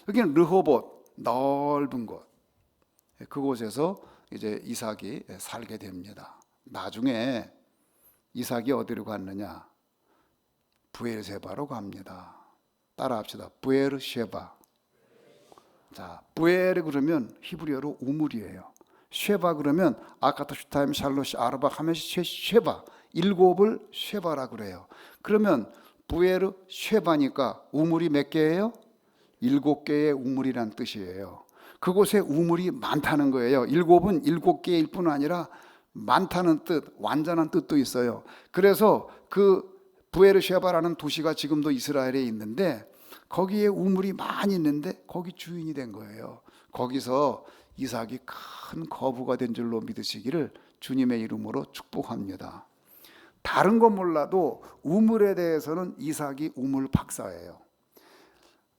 여기는 르호봇, 넓은 곳. 그곳에서 이제 이삭이 살게 됩니다. 나중에 이삭이 어디로 갔느냐? 부엘세바로 갑니다. 따라합시다. 부엘쉐바. 자, 부엘 그러면 히브리어로 우물이에요. 쉐바 그러면 아카타 슈타임 샬롯 아르바 하메시 쉐바, 일곱을 쉐바라 그래요. 그러면 부엘 쉐바니까 우물이 몇 개예요? 7개의 우물이란 뜻이에요. 그곳에 우물이 많다는 거예요. 7은 7개일 뿐 아니라 많다는 뜻, 완전한 뜻도 있어요. 그래서 그 부에르쉐바라는 도시가 지금도 이스라엘에 있는데 거기에 우물이 많이 있는데 거기 주인이 된 거예요. 거기서 이삭이 큰 거부가 된 줄로 믿으시기를 주님의 이름으로 축복합니다. 다른 건 몰라도 우물에 대해서는 이삭이 우물 박사예요.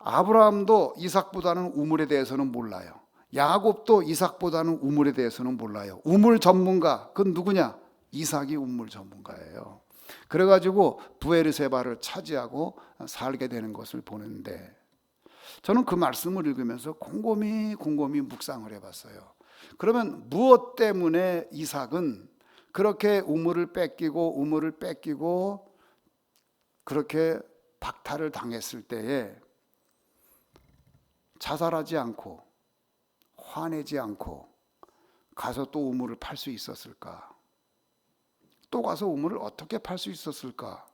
아브라함도 이삭보다는 우물에 대해서는 몰라요. 야곱도 이삭보다는 우물에 대해서는 몰라요. 우물 전문가, 그건 누구냐? 이삭이 우물 전문가예요. 그래가지고 부에르세바를 차지하고 살게 되는 것을 보는데 저는 그 말씀을 읽으면서 곰곰이 묵상을 해봤어요. 그러면 무엇 때문에 이삭은 그렇게 우물을 뺏기고 그렇게 박탈을 당했을 때에 자살하지 않고 화내지 않고 가서 또 우물을 팔 수 있었을까? 또 가서 우물을 어떻게 팔 수 있었을까?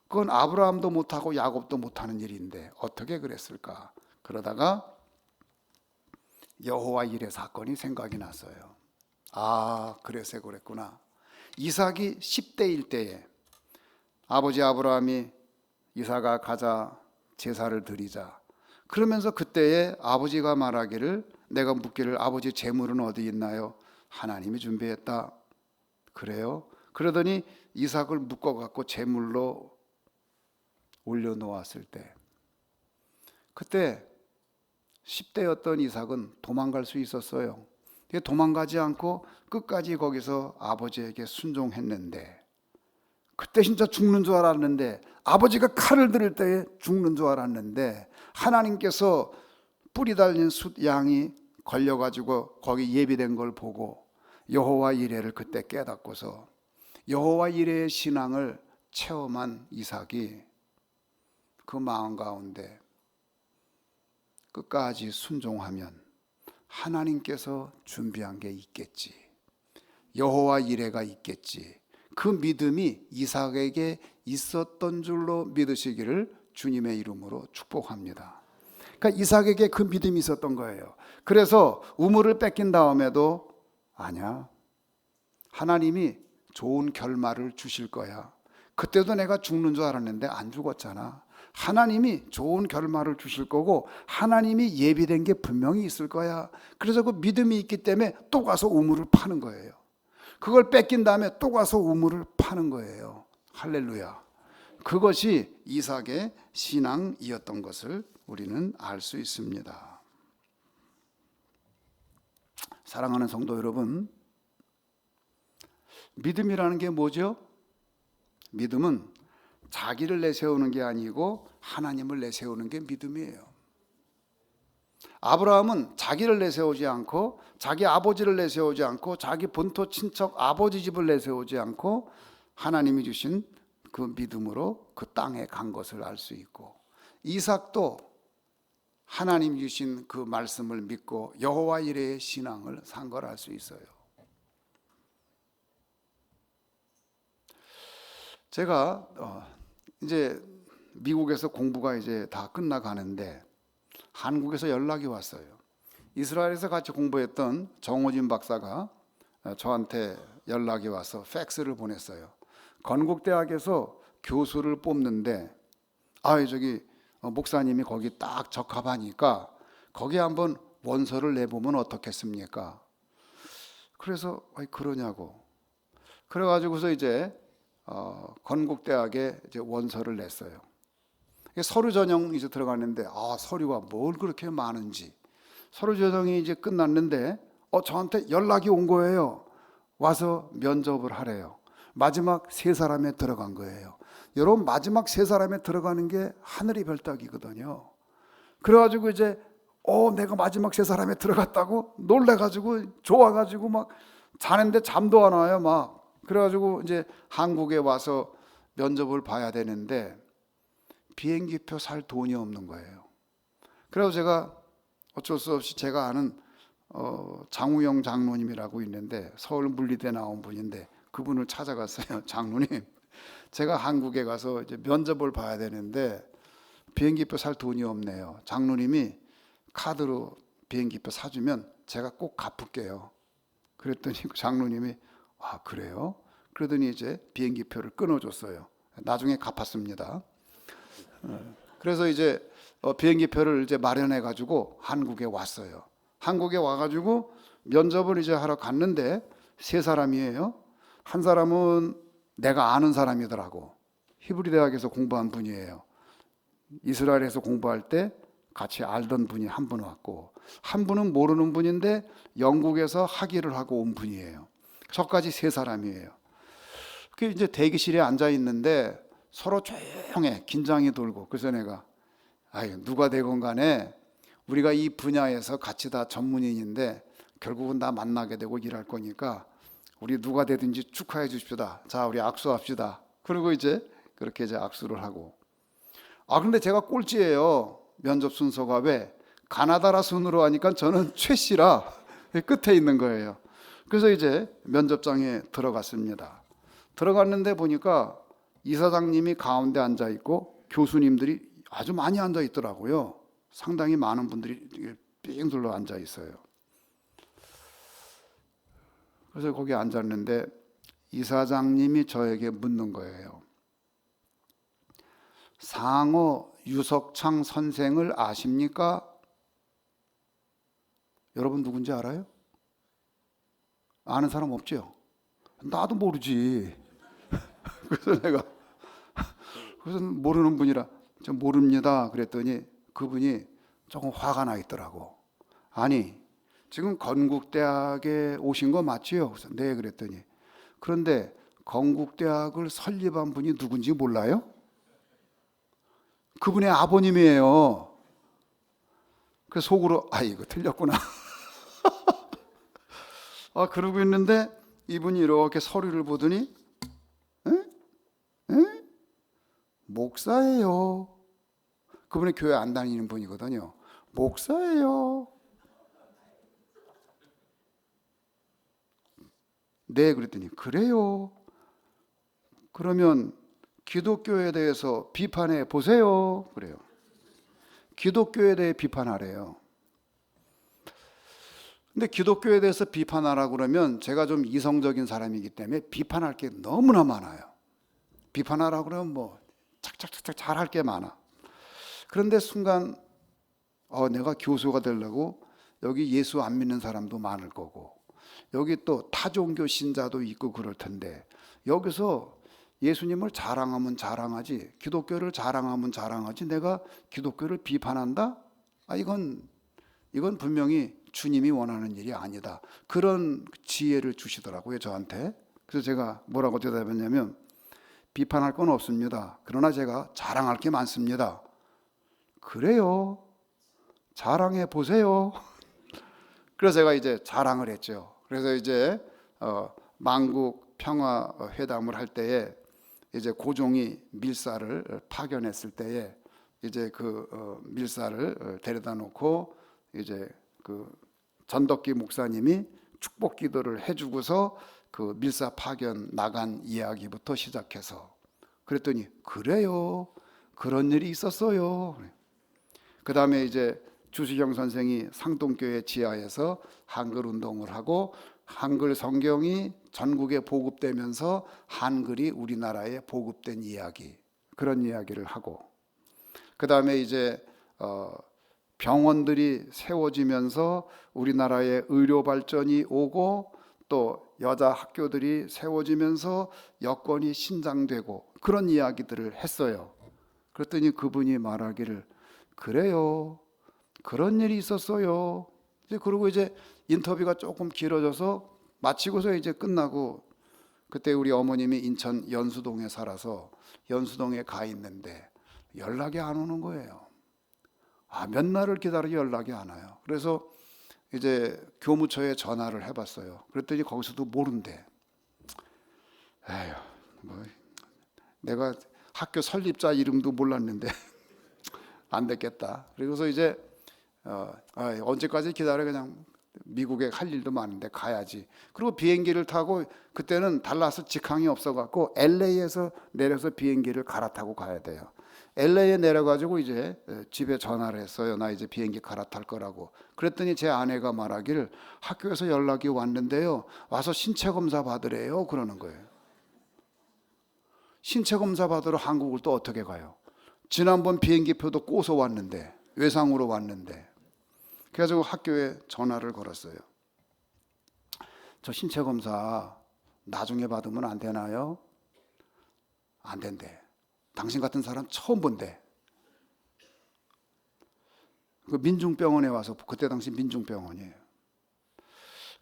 그건 아브라함도 못하고 야곱도 못하는 일인데 어떻게 그랬을까? 그러다가 여호와 일의 사건이 생각이 났어요. 그래서 그랬구나. 이삭이 10대일 때에 아버지 아브라함이 이삭아 가자 제사를 드리자. 그러면서 그때에 아버지가 말하기를 내가 묻기를 아버지 재물은 어디 있나요? 하나님이 준비했다. 그래요? 그러더니 이삭을 묶어갖고 제물로 올려놓았을 때 그때 10대였던 이삭은 도망갈 수 있었어요. 도망가지 않고 끝까지 거기서 아버지에게 순종했는데 그때 진짜 죽는 줄 알았는데 아버지가 칼을 들을 때에 죽는 줄 알았는데 하나님께서 뿌리 달린 숫 양이 걸려가지고 거기 예비된 걸 보고 여호와 이레를 그때 깨닫고서 여호와 이레의 신앙을 체험한 이삭이 그 마음 가운데 끝까지 순종하면 하나님께서 준비한 게 있겠지. 여호와 이레가 있겠지. 그 믿음이 이삭에게 있었던 줄로 믿으시기를 주님의 이름으로 축복합니다. 그러니까 이삭에게 그 믿음이 있었던 거예요. 그래서 우물을 뺏긴 다음에도 아니야. 하나님이 좋은 결말을 주실 거야. 그때도 내가 죽는 줄 알았는데 안 죽었잖아. 하나님이 좋은 결말을 주실 거고 하나님이 예비된 게 분명히 있을 거야. 그래서 그 믿음이 있기 때문에 또 가서 우물을 파는 거예요. 그걸 뺏긴 다음에 또 가서 우물을 파는 거예요. 할렐루야. 그것이 이삭의 신앙이었던 것을 우리는 알 수 있습니다. 사랑하는 성도 여러분, 믿음이라는 게 뭐죠? 믿음은 자기를 내세우는 게 아니고 하나님을 내세우는 게 믿음이에요. 아브라함은 자기를 내세우지 않고 자기 아버지를 내세우지 않고 자기 본토 친척 아버지 집을 내세우지 않고 하나님이 주신 그 믿음으로 그 땅에 간 것을 알 수 있고, 이삭도 하나님이 주신 그 말씀을 믿고 여호와 이레의 신앙을 산 걸 알 수 있어요. 제가 이제 미국에서 공부가 이제 다 끝나가는데 한국에서 연락이 왔어요. 이스라엘에서 같이 공부했던 정호진 박사가 저한테 연락이 와서 팩스를 보냈어요. 건국대학에서 교수를 뽑는데 저기 목사님이 거기 딱 적합하니까 거기 한번 원서를 내보면 어떻겠습니까? 그래서 그러냐고. 그래가지고서 이제 건국대학에 이제 원서를 냈어요. 서류 전형이 이제 들어갔는데 서류가 뭘 그렇게 많은지. 서류 전형이 이제 끝났는데 저한테 연락이 온 거예요. 와서 면접을 하래요. 마지막 세 사람에 들어간 거예요. 여러분, 마지막 세 사람에 들어가는 게 하늘이 별따기거든요. 그래가지고 이제 내가 마지막 세 사람에 들어갔다고 놀래가지고 좋아가지고 막 자는데 잠도 안 와요. 막 그래가지고 이제 한국에 와서 면접을 봐야 되는데 비행기표 살 돈이 없는 거예요. 그래서 제가 어쩔 수 없이 제가 아는 장우영 장로님이라고 있는데 서울 물리대 나온 분인데 그분을 찾아갔어요. 장로님, 제가 한국에 가서 이제 면접을 봐야 되는데 비행기표 살 돈이 없네요. 장로님이 카드로 비행기표 사주면 제가 꼭 갚을게요. 그랬더니 장로님이 그래요? 그러더니 이제 비행기표를 끊어줬어요. 나중에 갚았습니다. 그래서 이제 비행기표를 이제 마련해 가지고 한국에 왔어요. 한국에 와가지고 면접을 이제 하러 갔는데 세 사람이에요. 한 사람은 내가 아는 사람이더라고. 히브리 대학에서 공부한 분이에요. 이스라엘에서 공부할 때 같이 알던 분이 한 분 왔고, 한 분은 모르는 분인데 영국에서 학위를 하고 온 분이에요. 저까지 세 사람이에요. 그 이제 대기실에 앉아 있는데 서로 조용해. 긴장이 돌고. 그래서 내가 누가 되건 간에 우리가 이 분야에서 같이 다 전문인인데 결국은 다 만나게 되고 일할 거니까 우리 누가 되든지 축하해 주십시다. 자, 우리 악수합시다. 그리고 이제 그렇게 이제 악수를 하고. 근데 제가 꼴찌예요. 면접 순서가. 왜? 가나다라 순으로 하니까 저는 최씨라 끝에 있는 거예요. 그래서 이제 면접장에 들어갔습니다. 들어갔는데 보니까 이사장님이 가운데 앉아 있고 교수님들이 아주 많이 앉아 있더라고요. 상당히 많은 분들이 삥 둘러 앉아 있어요. 그래서 거기 앉았는데 이사장님이 저에게 묻는 거예요. 상어 유석창 선생을 아십니까? 여러분 누군지 알아요? 아는 사람 없죠? 나도 모르지. 그래서 내가 모르는 분이라 저 모릅니다 그랬더니 그분이 조금 화가 나 있더라고. 아니, 지금 건국대학에 오신 거 맞지요? 그래서 네 그랬더니 그런데 건국대학을 설립한 분이 누군지 몰라요? 그분의 아버님이에요. 그래서 속으로 이거 틀렸구나. 그러고 있는데 이분이 이렇게 서류를 보더니 목사예요. 그분이 교회 안 다니는 분이거든요. 목사예요. 네 그랬더니 그래요. 그러면 기독교에 대해서 비판해 보세요. 그래요. 기독교에 대해 비판하래요. 근데 기독교에 대해서 비판하라고 그러면 제가 좀 이성적인 사람이기 때문에 비판할 게 너무나 많아요. 비판하라고 그러면 뭐 착착착착 잘할 게 많아. 그런데 순간 내가 교수가 되려고 여기 예수 안 믿는 사람도 많을 거고 여기 또 타종교 신자도 있고 그럴 텐데 여기서 예수님을 자랑하면 자랑하지 기독교를 자랑하면 자랑하지 내가 기독교를 비판한다? 이건 분명히 주님이 원하는 일이 아니다. 그런 지혜를 주시더라고요, 저한테. 그래서 제가 뭐라고 대답했냐면 비판할 건 없습니다. 그러나 제가 자랑할 게 많습니다. 그래요? 자랑해 보세요. 그래서 제가 이제 자랑을 했죠. 그래서 이제 만국 평화 회담을 할 때에 이제 고종이 밀사를 파견했을 때에 이제 그 밀사를 데려다 놓고 이제 그 전덕기 목사님이 축복 기도를 해주고서 그 밀사 파견 나간 이야기부터 시작해서 그랬더니 그래요, 그런 일이 있었어요. 그 다음에 이제 주시경 선생이 상동교회 지하에서 한글 운동을 하고 한글 성경이 전국에 보급되면서 한글이 우리나라에 보급된 이야기, 그런 이야기를 하고, 그 다음에 이제 병원들이 세워지면서 우리나라에 의료 발전이 오고 또 여자 학교들이 세워지면서 여건이 신장되고 그런 이야기들을 했어요. 그랬더니 그분이 말하기를 그래요, 그런 일이 있었어요. 이제 그리고 이제 인터뷰가 조금 길어져서 마치고서 이제 끝나고, 그때 우리 어머님이 인천 연수동에 살아서 연수동에 가 있는데 연락이 안 오는 거예요. 몇 날을 기다려 연락이 안 와요. 그래서 이제 교무처에 전화를 해봤어요. 그랬더니 거기서도 모른대. 에휴, 뭐 내가 학교 설립자 이름도 몰랐는데 안 됐겠다. 그래서 이제 언제까지 기다려, 그냥 미국에 할 일도 많은데 가야지. 그리고 비행기를 타고, 그때는 달라스 직항이 없어갖고 LA에서 내려서 비행기를 갈아타고 가야 돼요. LA에 내려가지고 이제 집에 전화를 했어요. 나 이제 비행기 갈아탈 거라고. 그랬더니 제 아내가 말하기를 학교에서 연락이 왔는데요, 와서 신체 검사 받으래요, 그러는 거예요. 신체 검사 받으러 한국을 또 어떻게 가요? 지난번 비행기표도 꼬서 왔는데, 외상으로 왔는데. 그래가지고 학교에 전화를 걸었어요. 저 신체 검사 나중에 받으면 안 되나요? 안 된대. 당신 같은 사람 처음 본대. 그 민중병원에 와서, 그때 당시 민중병원이에요.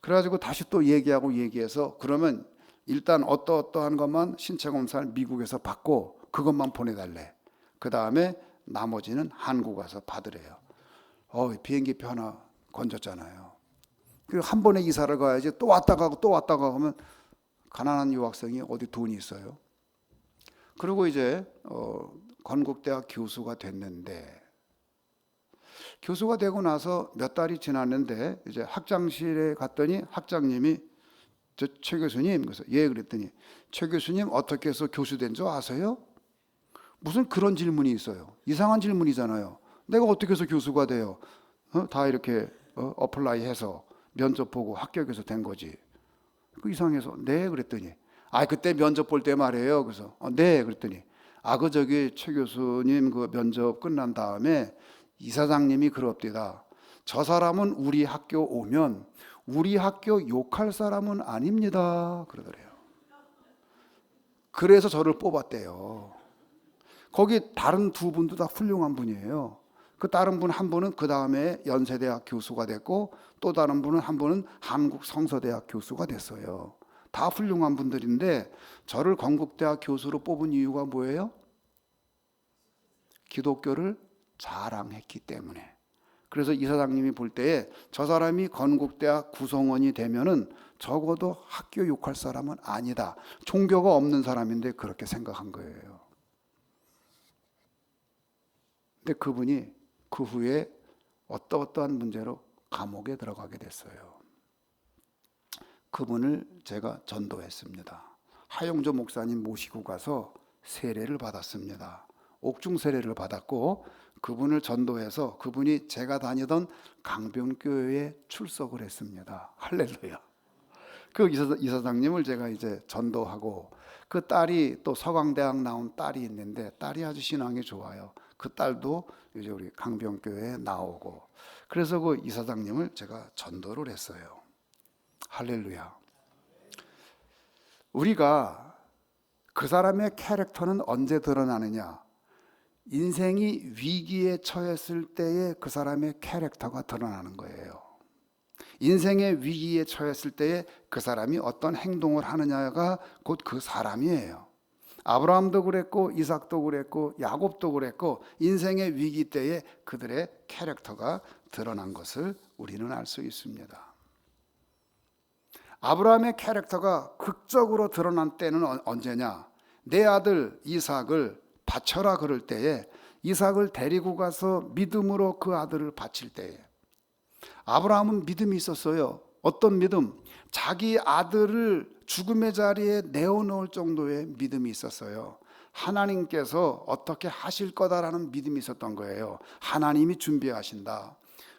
그래가지고 다시 또 얘기해서 그러면 일단 어떠한 것만 신체 검사를 미국에서 받고 그것만 보내달래. 그 다음에 나머지는 한국 가서 받으래요. 비행기표 하나 건졌잖아요. 그리고 한 번에 이사를 가야지 또 왔다 가고 또 왔다 가고 하면 가난한 유학생이 어디 돈이 있어요. 그리고 이제 건국대학 교수가 됐는데, 교수가 되고 나서 몇 달이 지났는데 이제 학장실에 갔더니 학장님이 최 교수님, 그래서 예, 그랬더니 최 교수님 어떻게 해서 교수 된 줄 아세요? 무슨 그런 질문이 있어요. 이상한 질문이잖아요. 내가 어떻게 해서 교수가 돼요? 다 이렇게 어플라이 해서 면접 보고 합격해서 된 거지. 그 이상해서 네, 그랬더니 그때 면접 볼 때 말이에요. 그래서 네, 그랬더니 최 교수님 그 면접 끝난 다음에 이사장님이 그럽디다. 저 사람은 우리 학교 오면 우리 학교 욕할 사람은 아닙니다, 그러더래요. 그래서 저를 뽑았대요. 거기 다른 두 분도 다 훌륭한 분이에요. 그 다른 분 한 분은 그 다음에 연세대학 교수가 됐고, 또 다른 분은 한 분은 한국 성서대학 교수가 됐어요. 다 훌륭한 분들인데 저를 건국대학 교수로 뽑은 이유가 뭐예요? 기독교를 자랑했기 때문에. 그래서 이사장님이 볼 때에 저 사람이 건국대학 구성원이 되면은 적어도 학교 욕할 사람은 아니다. 종교가 없는 사람인데 그렇게 생각한 거예요. 근데 그분이 그 후에 어떠한 문제로 감옥에 들어가게 됐어요. 그분을 제가 전도했습니다. 하용조 목사님 모시고 가서 세례를 받았습니다. 옥중 세례를 받았고, 그분을 전도해서 그분이 제가 다니던 강변교회에 출석을 했습니다. 할렐루야. 그 이사장님을 제가 이제 전도하고, 그 딸이 또 서강대학 나온 딸이 있는데 딸이 아주 신앙이 좋아요. 그 딸도 이제 우리 강변교회에 나오고, 그래서 그 이사장님을 제가 전도를 했어요. 할렐루야. 우리가 그 사람의 캐릭터는 언제 드러나느냐? 인생이 위기에 처했을 때에 그 사람의 캐릭터가 드러나는 거예요. 인생의 위기에 처했을 때에 그 사람이 어떤 행동을 하느냐가 곧 그 사람이에요. 아브라함도 그랬고 이삭도 그랬고 야곱도 그랬고 인생의 위기 때에 그들의 캐릭터가 드러난 것을 우리는 알 수 있습니다. 아브라함의 캐릭터가 극적으로 드러난 때는 언제냐? 내 아들 이삭을 바쳐라 그럴 때에 이삭을 데리고 가서 믿음으로 그 아들을 바칠 때에 아브라함은 믿음이 있었어요. 어떤 믿음? 자기 아들을 죽음의 자리에 내어놓을 정도의 믿음이 있었어요. 하나님께서 어떻게 하실 거다라는 믿음이 있었던 거예요. 하나님이 준비하신다.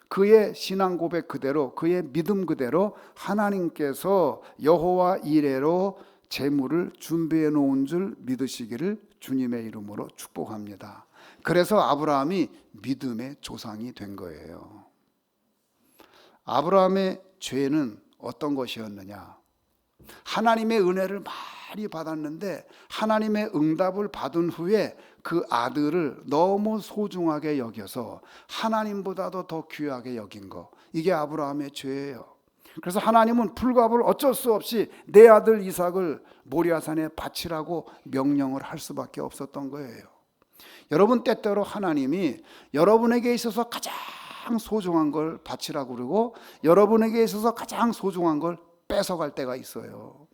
그의 신앙 고백 그대로, 그의 믿음 그대로 하나님께서 여호와 이레로 재물을 준비해 놓은 줄 믿으시기를 주님의 이름으로 축복합니다. 그래서 아브라함이 믿음의 조상이 된 거예요. 아브라함의 죄는 어떤 것이었느냐? 하나님의 은혜를 많이 받았는데 하나님의 응답을 받은 후에 그 아들을 너무 소중하게 여겨서 하나님보다도 더 귀하게 여긴 거, 이게 아브라함의 죄예요. 그래서 하나님은 불갑을 어쩔 수 없이 내 아들 이삭을 모리아산에 바치라고 명령을 할 수밖에 없었던 거예요. 여러분, 때때로 하나님이 여러분에게 있어서 가장 소중한 걸 바치라고 그러고 여러분에게 있어서 가장 소중한 걸 뺏어갈 때가 있어요.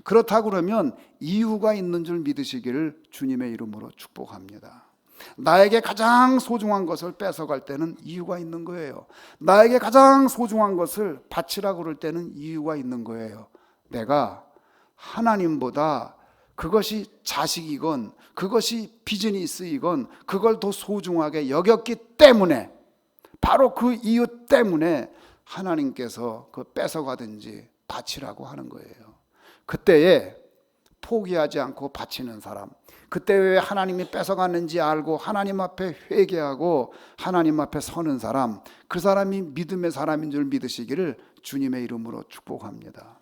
그렇다고 그러면 이유가 있는 줄 믿으시기를 주님의 이름으로 축복합니다. 나에게 가장 소중한 것을 뺏어갈 때는 이유가 있는 거예요. 나에게 가장 소중한 것을 바치라고 그럴 때는 이유가 있는 거예요. 내가 하나님보다 그것이 자식이건 그것이 비즈니스이건 그걸 더 소중하게 여겼기 때문에, 바로 그 이유 때문에 하나님께서 그 뺏어가든지 바치라고 하는 거예요. 그때에 포기하지 않고 바치는 사람, 그때 왜 하나님이 뺏어갔는지 알고 하나님 앞에 회개하고 하나님 앞에 서는 사람, 그 사람이 믿음의 사람인 줄 믿으시기를 주님의 이름으로 축복합니다.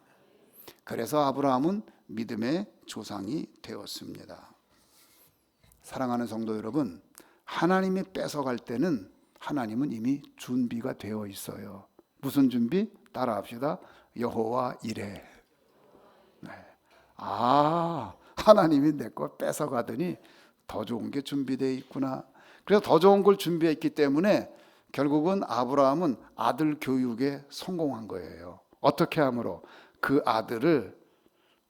그래서 아브라함은 믿음의 조상이 되었습니다. 사랑하는 성도 여러분, 하나님이 뺏어갈 때는 하나님은 이미 준비가 되어 있어요. 무슨 준비? 따라합시다. 여호와 이레. 네. 하나님이 내 거 뺏어가더니 더 좋은 게 준비되어 있구나. 그래서 더 좋은 걸 준비했기 때문에 결국은 아브라함은 아들 교육에 성공한 거예요. 어떻게 함으로? 그 아들을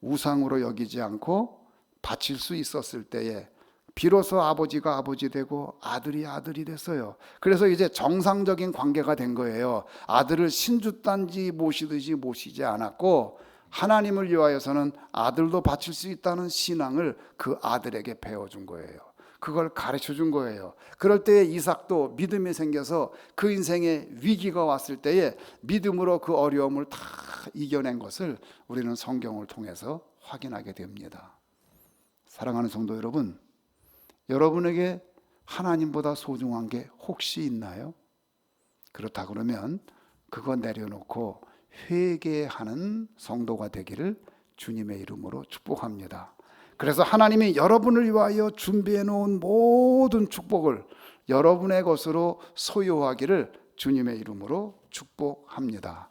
우상으로 여기지 않고 바칠 수 있었을 때에 비로소 아버지가 아버지 되고 아들이 아들이 됐어요. 그래서 이제 정상적인 관계가 된 거예요. 아들을 신주단지 모시듯이 모시지 않았고 하나님을 위하여서는 아들도 바칠 수 있다는 신앙을 그 아들에게 배워준 거예요. 그걸 가르쳐 준 거예요. 그럴 때에 이삭도 믿음이 생겨서 그 인생에 위기가 왔을 때에 믿음으로 그 어려움을 다 이겨낸 것을 우리는 성경을 통해서 확인하게 됩니다. 사랑하는 성도 여러분, 여러분에게 하나님보다 소중한 게 혹시 있나요? 그렇다 그러면 그거 내려놓고 회개하는 성도가 되기를 주님의 이름으로 축복합니다. 그래서 하나님이 여러분을 위하여 준비해 놓은 모든 축복을 여러분의 것으로 소유하기를 주님의 이름으로 축복합니다.